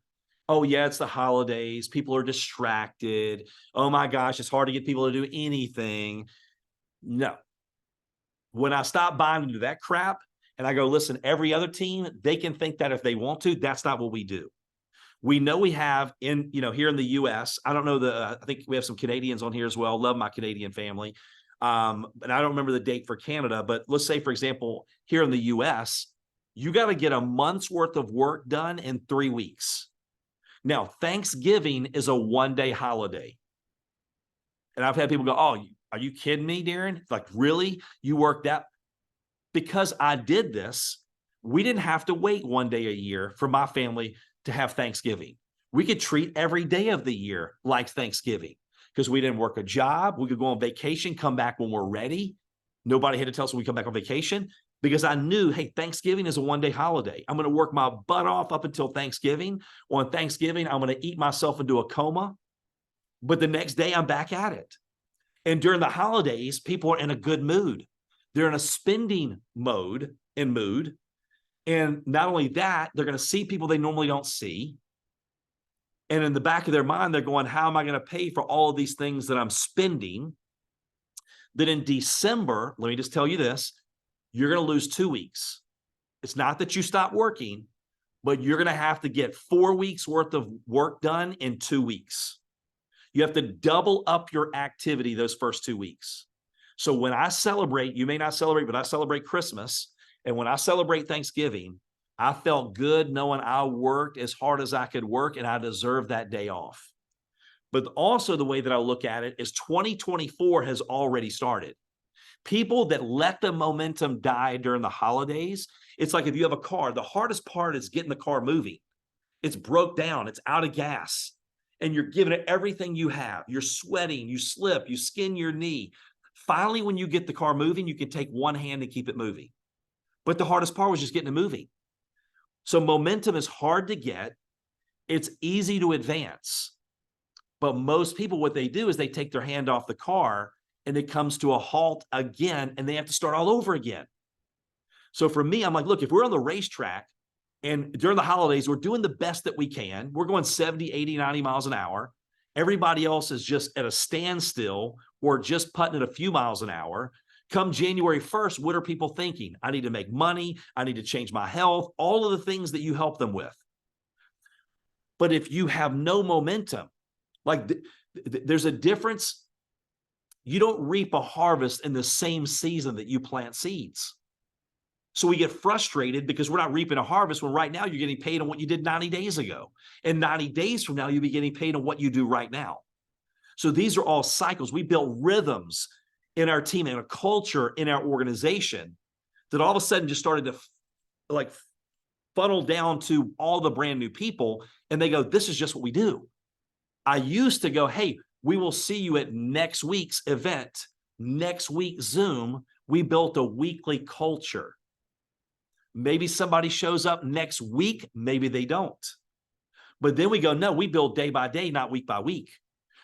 oh yeah, it's the holidays. People are distracted. Oh my gosh, it's hard to get people to do anything. No. When I stop buying into that crap and I go, listen, every other team, they can think that if they want to. That's not what we do. We know we have here in the US, I don't know I think we have some Canadians on here as well. Love my Canadian family. And I don't remember the date for Canada, but let's say, for example, here in the US, you got to get a month's worth of work done in 3 weeks. Now, Thanksgiving is a one-day holiday. And I've had people go, oh, are you kidding me, Darin? Like, really? You worked that? Because I did this, we didn't have to wait one day a year for my family to have Thanksgiving. We could treat every day of the year like Thanksgiving, because we didn't work a job. We could go on vacation, come back when we're ready. Nobody had to tell us when we come back on vacation, because I knew, hey, Thanksgiving is a one-day holiday. I'm going to work my butt off up until Thanksgiving. On Thanksgiving, I'm going to eat myself into a coma, but the next day I'm back at it. And during the holidays, people are in a good mood. They're in a spending mode and mood. And not only that, they're going to see people they normally don't see. And in the back of their mind, they're going, how am I going to pay for all of these things that I'm spending? That in December, let me just tell you this, you're going to lose 2 weeks. It's not that you stop working, but you're going to have to get 4 weeks worth of work done in 2 weeks. You have to double up your activity those first 2 weeks. So when I celebrate, you may not celebrate, but I celebrate Christmas. And when I celebrate Thanksgiving, I felt good knowing I worked as hard as I could work and I deserved that day off. But also the way that I look at it is 2024 has already started. People that let the momentum die during the holidays, it's like if you have a car, the hardest part is getting the car moving. It's broke down, it's out of gas, and you're giving it everything you have. You're sweating, you slip, you skin your knee. Finally, when you get the car moving, you can take one hand and keep it moving. But the hardest part was just getting it moving. So momentum is hard to get. It's easy to advance. But most people, what they do is they take their hand off the car and it comes to a halt again, and they have to start all over again. So for me, I'm like, look, if we're on the racetrack and during the holidays, we're doing the best that we can. We're going 70, 80, 90 miles an hour. Everybody else is just at a standstill or just putting at a few miles an hour. Come January 1st, what are people thinking? I need to make money. I need to change my health, all of the things that you help them with. But if you have no momentum, like there's a difference. You don't reap a harvest in the same season that you plant seeds. So we get frustrated because we're not reaping a harvest when right now you're getting paid on what you did 90 days ago. And 90 days from now, you'll be getting paid on what you do right now. So these are all cycles. We built rhythms in our team and a culture in our organization that all of a sudden just started to like funnel down to all the brand new people. And they go, this is just what we do. I used to go, hey, we will see you at next week's event, next week's Zoom. We built a weekly culture. Maybe somebody shows up next week, maybe they don't. But then we go, no, we build day by day, not week by week.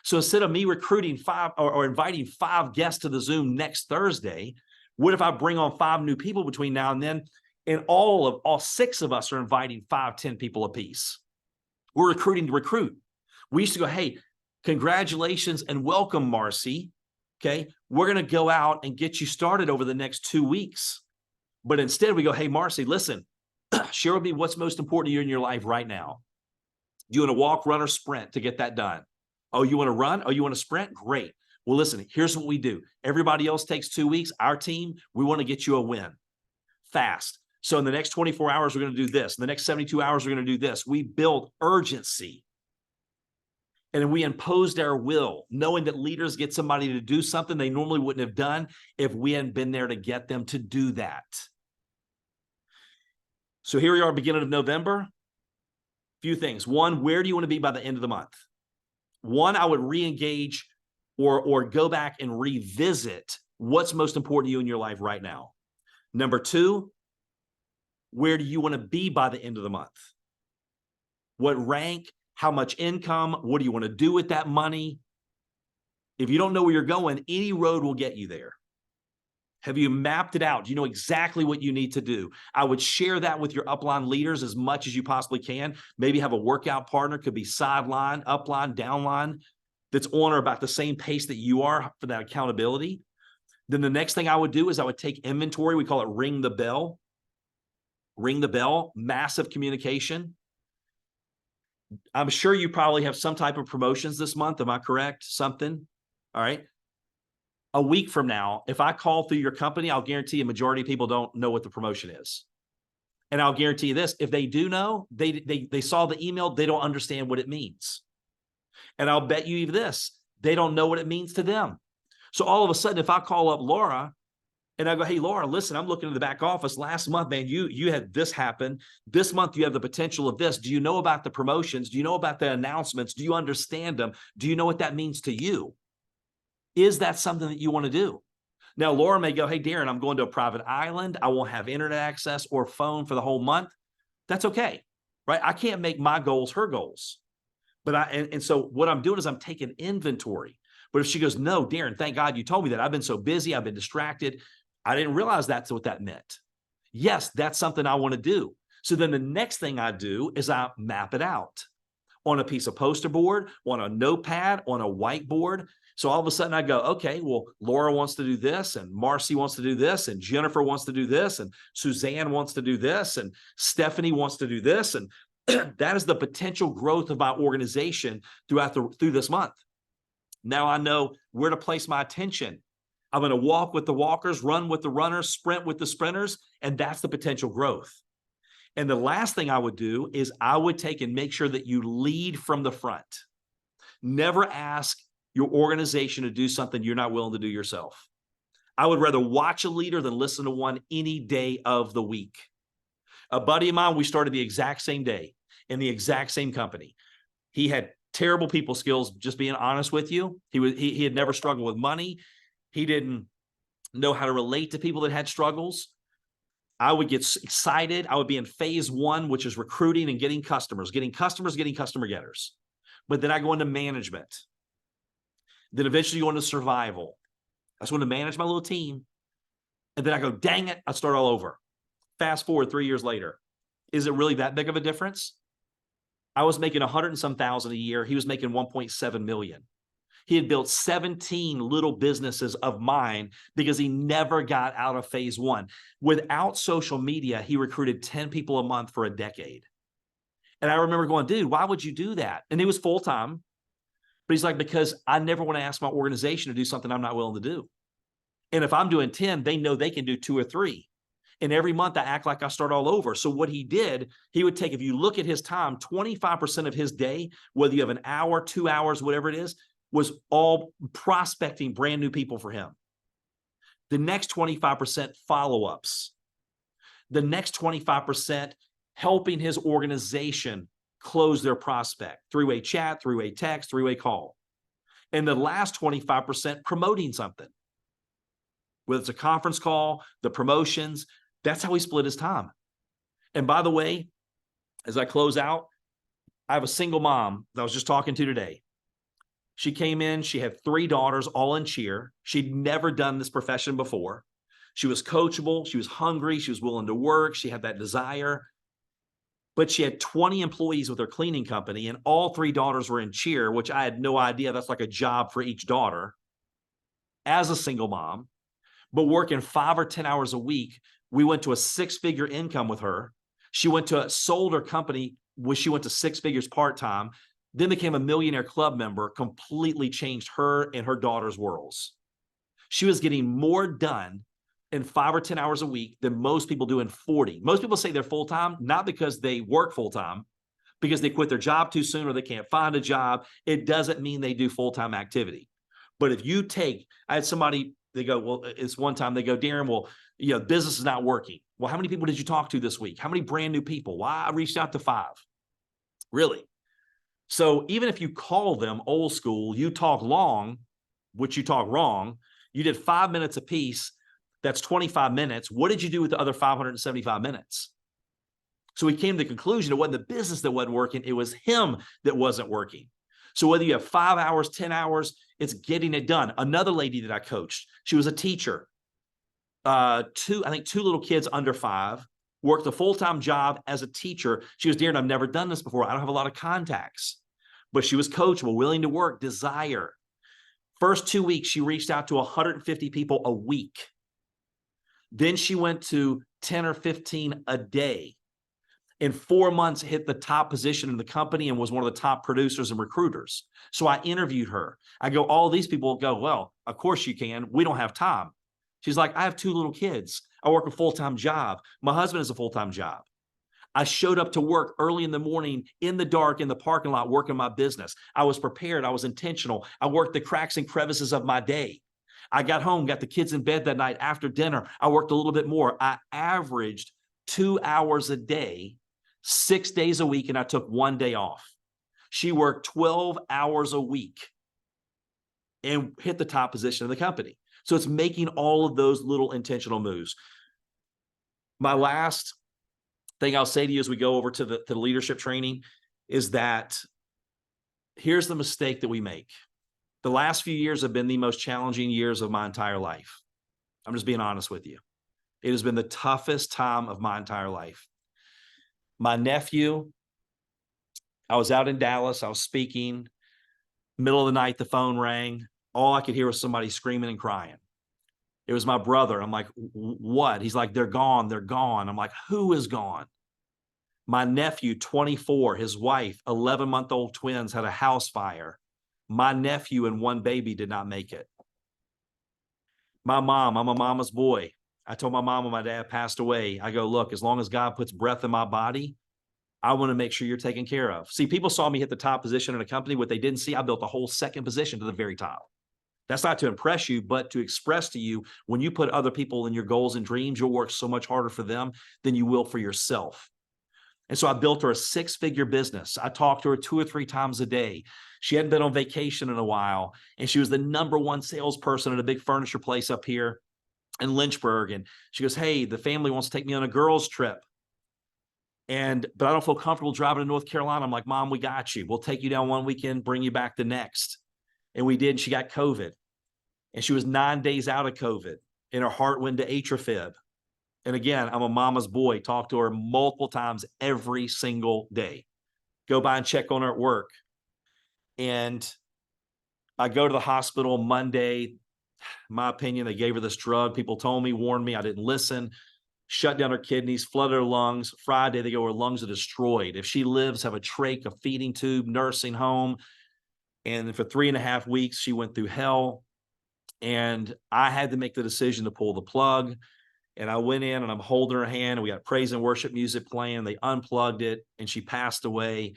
So instead of me recruiting 5 or inviting 5 guests to the Zoom next Thursday, what if I bring on 5 new people between now and then? And all 6 of us are inviting 5, 10 people apiece. We're recruiting to recruit. We used to go, hey, congratulations and welcome, Marcy. Okay, we're going to go out and get you started over the next 2 weeks. But instead we go, hey, Marcy, listen, share with me what's most important to you in your life right now. Do you want to walk, run, or sprint to get that done? Oh, you want to run? Oh, you want to sprint? Great. Well, listen, here's what we do. Everybody else takes 2 weeks. Our team, we want to get you a win fast. So in the next 24 hours, we're going to do this. In the next 72 hours, we're going to do this. We build urgency. And we imposed our will, knowing that leaders get somebody to do something they normally wouldn't have done if we hadn't been there to get them to do that. So here we are, beginning of November. Few things. One, where do you want to be by the end of the month? One, I would re-engage or go back and revisit what's most important to you in your life right now. Number 2, where do you want to be by the end of the month? What rank? How much income? What do you want to do with that money? If you don't know where you're going, any road will get you there. Have you mapped it out? Do you know exactly what you need to do? I would share that with your upline leaders as much as you possibly can. Maybe have a workout partner, could be sideline, upline, downline, that's on or about the same pace that you are for that accountability. Then the next thing I would do is I would take inventory. We call it ring the bell. Ring the bell, massive communication. I'm sure you probably have some type of promotions this month. Am I correct? Something. All right. A week from now, if I call through your company, I'll guarantee a majority of people don't know what the promotion is. And I'll guarantee you this, if they do know, they saw the email, they don't understand what it means. And I'll bet you this, they don't know what it means to them. So all of a sudden, if I call up Laura and I go, hey, Laura, listen, I'm looking in the back office. Last month, man, you had this happen. This month, you have the potential of this. Do you know about the promotions? Do you know about the announcements? Do you understand them? Do you know what that means to you? Is that something that you want to do? Now, Laura may go, hey, Darin, I'm going to a private island. I won't have internet access or phone for the whole month. That's okay, right? I can't make my goals her goals. But so what I'm doing is I'm taking inventory. But if she goes, no, Darin, thank God you told me that. I've been so busy. I've been distracted. I didn't realize that's what that meant. Yes, that's something I want to do. So then the next thing I do is I map it out on a piece of poster board, on a notepad, on a whiteboard. So all of a sudden I go, okay, well, Laura wants to do this, and Marcy wants to do this, and Jennifer wants to do this, and Suzanne wants to do this, and Stephanie wants to do this. And that is the potential growth of my organization through this month. Now I know where to place my attention. I'm going to walk with the walkers, run with the runners, sprint with the sprinters, and that's the potential growth. And the last thing I would do is I would take and make sure that you lead from the front. Never ask your organization to do something you're not willing to do yourself. I would rather watch a leader than listen to one any day of the week. A buddy of mine, we started the exact same day in the exact same company. He had terrible people skills, just being honest with you. He had never struggled with money. He didn't know how to relate to people that had struggles. I would get excited. I would be in phase 1, which is recruiting and getting customer getters. But then I go into management. Then eventually go into survival. I just want to manage my little team. And then I go, dang it, I start all over. Fast forward 3 years later. Is it really that big of a difference? I was making 100 and some thousand a year. He was making 1.7 million. He had built 17 little businesses of mine because he never got out of phase 1. Without social media, he recruited 10 people a month for a decade. And I remember going, dude, why would you do that? And he was full-time. But he's like, because I never want to ask my organization to do something I'm not willing to do. And if I'm doing 10, they know they can do 2 or 3. And every month I act like I start all over. So what he did, he would take, if you look at his time, 25% of his day, whether you have an hour, 2 hours, whatever it is, was all prospecting brand new people for him. The next 25% follow-ups. The next 25% helping his organization close their prospect. Three-way chat, three-way text, three-way call. And the last 25% promoting something. Whether it's a conference call, the promotions, that's how he split his time. And by the way, as I close out, I have a single mom that I was just talking to today. She came in, she had 3 daughters, all in cheer. She'd never done this profession before. She was coachable, she was hungry, she was willing to work, she had that desire. But she had 20 employees with her cleaning company, and all 3 daughters were in cheer, which I had no idea. That's like a job for each daughter as a single mom. But working 5 or 10 hours a week, we went to a 6-figure income with her. She sold her company when she went to 6 figures part-time, then became a millionaire club member, completely changed her and her daughter's worlds. She was getting more done in 5 or 10 hours a week than most people do in 40. Most people say they're full-time, not because they work full-time, because they quit their job too soon or they can't find a job. It doesn't mean they do full-time activity. But if you I had somebody, they go, well, it's one time they go, Darin, well, business is not working. Well, how many people did you talk to this week? How many brand new people? Well, I reached out to 5. Really? So even if you call them old school, you talk long, which you talk wrong, you did 5 minutes apiece. That's 25 minutes. What did you do with the other 575 minutes? So we came to the conclusion it wasn't the business that wasn't working. It was him that wasn't working. So whether you have 5 hours, 10 hours, it's getting it done. Another lady that I coached, she was a teacher. 2 little kids under 5, worked a full-time job as a teacher. She was, Darin, I've never done this before. I don't have a lot of contacts, but she was coachable, willing to work, desire. First 2 weeks, she reached out to 150 people a week. Then she went to 10 or 15 a day. In 4 months, hit the top position in the company and was one of the top producers and recruiters. So I interviewed her. I go, all these people go, well, of course you can. We don't have time. She's like, I have 2 little kids. I work a full-time job. My husband has a full-time job. I showed up to work early in the morning, in the dark, in the parking lot, working my business. I was prepared. I was intentional. I worked the cracks and crevices of my day. I got home, got the kids in bed that night. After dinner, I worked a little bit more. I averaged 2 hours a day, 6 days a week, and I took 1 day off. She worked 12 hours a week and hit the top position of the company. So it's making all of those little intentional moves. My last thing I'll say to you as we go over to the leadership training is that here's the mistake that we make. The last few years have been the most challenging years of my entire life. I'm just being honest with you. It has been the toughest time of my entire life. My nephew, I was out in Dallas, I was speaking, middle of the night, the phone rang. All I could hear was somebody screaming and crying. It was my brother. I'm like, what? He's like, they're gone, they're gone. I'm like, who is gone? My nephew, 24, his wife, 11-month-old twins, had a house fire. My nephew and 1 baby did not make it. My mom, I'm a mama's boy. I told my mom when my dad passed away, I go, look, as long as God puts breath in my body, I want to make sure you're taken care of. See, people saw me hit the top position in a company. What they didn't see, I built a whole second position to the very top. That's not to impress you, but to express to you, when you put other people in your goals and dreams, you'll work so much harder for them than you will for yourself. And so I built her a 6-figure business. I talked to her 2 or 3 times a day. She hadn't been on vacation in a while, and she was the #1 salesperson at a big furniture place up here in Lynchburg. And she goes, hey, the family wants to take me on a girls' trip. But I don't feel comfortable driving to North Carolina. I'm like, Mom, we got you. We'll take you down one weekend, bring you back the next. And we did. And she got COVID. And she was 9 days out of COVID, and her heart went to AFib. And again, I'm a mama's boy. Talk to her multiple times every single day. Go by and check on her at work. And I go to the hospital Monday. In my opinion, they gave her this drug. People told me, warned me. I didn't listen. Shut down her kidneys, flooded her lungs. Friday, they go, her lungs are destroyed. If she lives, have a trach, a feeding tube, nursing home. And for 3.5 weeks, she went through hell. And I had to make the decision to pull the plug. And I went in and I'm holding her hand, and we got praise and worship music playing. They unplugged it and she passed away.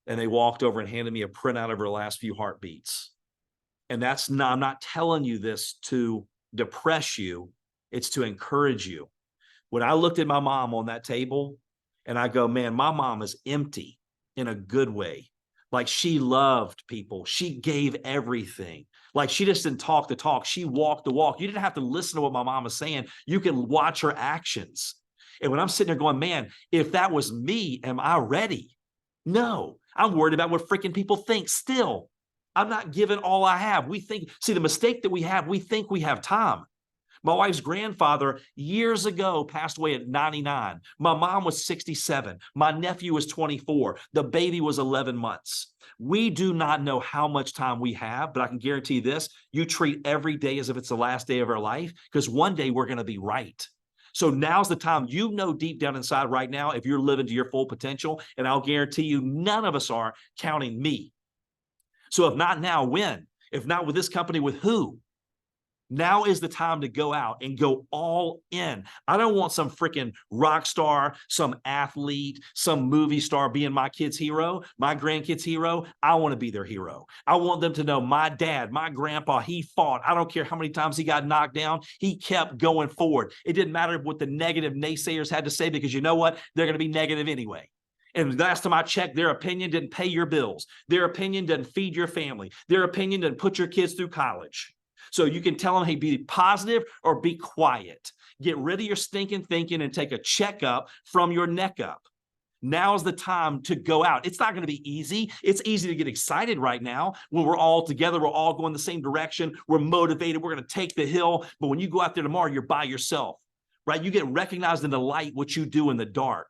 And they walked over and handed me a printout of her last few heartbeats. And I'm not telling you this to depress you. It's to encourage you. When I looked at my mom on that table and I go, man, my mom is empty. in a good way. Like she loved people. She gave everything. Like she just didn't talk the talk. She walked the walk. You didn't have to listen to what my mom was saying. You can watch her actions. And when I'm sitting there going, man, if that was me, am I ready? No, I'm worried about what freaking people think still. I'm not giving all I have. We think, see, the mistake that we have, we think we have time. My wife's grandfather years ago passed away at 99. My mom was 67. My nephew was 24. The baby was 11 months. We do not know how much time we have, but I can guarantee you this, you treat every day as if it's the last day of our life, because one day we're going to be right. So now's the time. You know deep down inside right now if you're living to your full potential, and I'll guarantee you none of us are, counting me. So if not now, when? If not with this company, with who? Now is the time to go out and go all in. I don't want some freaking rock star, some athlete, some movie star being my kid's hero, my grandkid's hero. I want to be their hero. I want them to know my dad, my grandpa, he fought. I don't care how many times he got knocked down. He kept going forward. It didn't matter what the negative naysayers had to say, because you know what? They're going to be negative anyway. And last time I checked, their opinion didn't pay your bills. Their opinion didn't feed your family. Their opinion didn't put your kids through college. So you can tell them, hey, be positive or be quiet. Get rid of your stinking thinking and take a checkup from your neck up. Now's the time to go out. It's not going to be easy. It's easy to get excited right now when we're all together. We're all going the same direction. We're motivated. We're going to take the hill. But when you go out there tomorrow, you're by yourself, right? You get recognized in the light, what you do in the dark.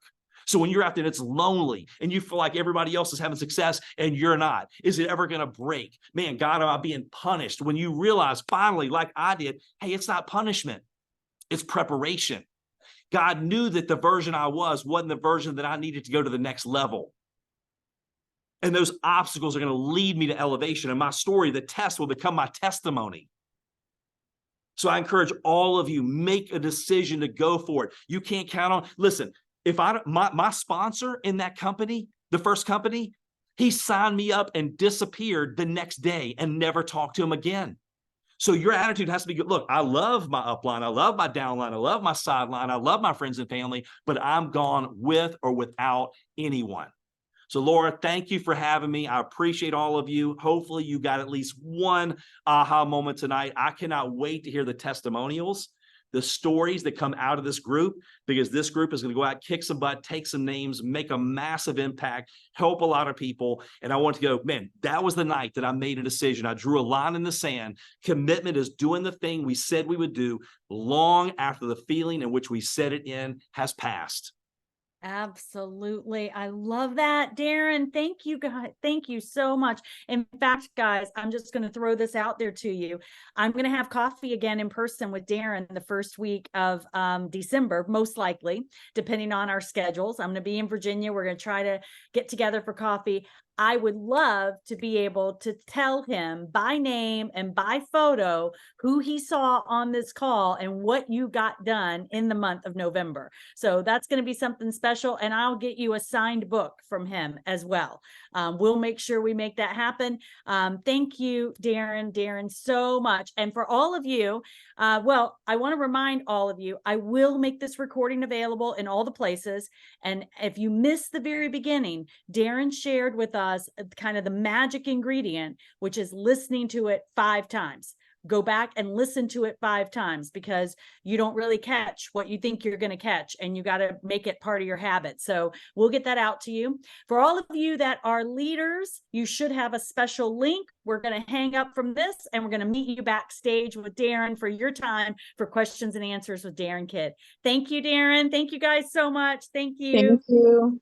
So when you're out there and it's lonely and you feel like everybody else is having success and you're not, is it ever going to break? Man, God, am I being punished? When you realize finally, like I did, hey, it's not punishment. It's preparation. God knew that the version I was wasn't the version that I needed to go to the next level. And those obstacles are going to lead me to elevation. And my story, the test, will become my testimony. So I encourage all of you, make a decision to go for it. You can't count on, listen, if my sponsor in that company, the first company, he signed me up and disappeared the next day and never talked to him again. So your attitude has to be good. Look, I love my upline. I love my downline. I love my sideline. I love my friends and family, but I'm gone with or without anyone. So Laura, thank you for having me. I appreciate all of you. Hopefully you got at least one aha moment tonight. I cannot wait to hear the testimonials, the stories that come out of this group, because this group is going to go out, kick some butt, take some names, make a massive impact, help a lot of people. And I want to go, man, that was the night that I made a decision. I drew a line in the sand. Commitment is doing the thing we said we would do long after the feeling in which we said it in has passed. Absolutely. I love that, Darin. Thank you, guys. Thank you so much. In fact, guys, I'm just going to throw this out there to you. I'm going to have coffee again in person with Darin the first week of December, most likely, depending on our schedules. I'm going to be in Virginia. We're going to try to get together for coffee. I would love to be able to tell him by name and by photo who he saw on this call and what you got done in the month of November. So that's going to be something special. And I'll get you a signed book from him as well. We'll make sure we make that happen. Thank you, Darin, so much. And for all of you, well, I want to remind all of you, I will make this recording available in all the places. And if you missed the very beginning, Darin shared with us kind of the magic ingredient, which is listening to it 5 times. Go back and listen to it 5 times, because you don't really catch what you think you're going to catch, and you got to make it part of your habit. So we'll get that out to you. For all of you that are leaders, you should have a special link. We're going to hang up from this and we're going to meet you backstage with Darin for your time for questions and answers with Darin Kidd. Thank you, Darin. Thank you guys so much. Thank you. Thank you.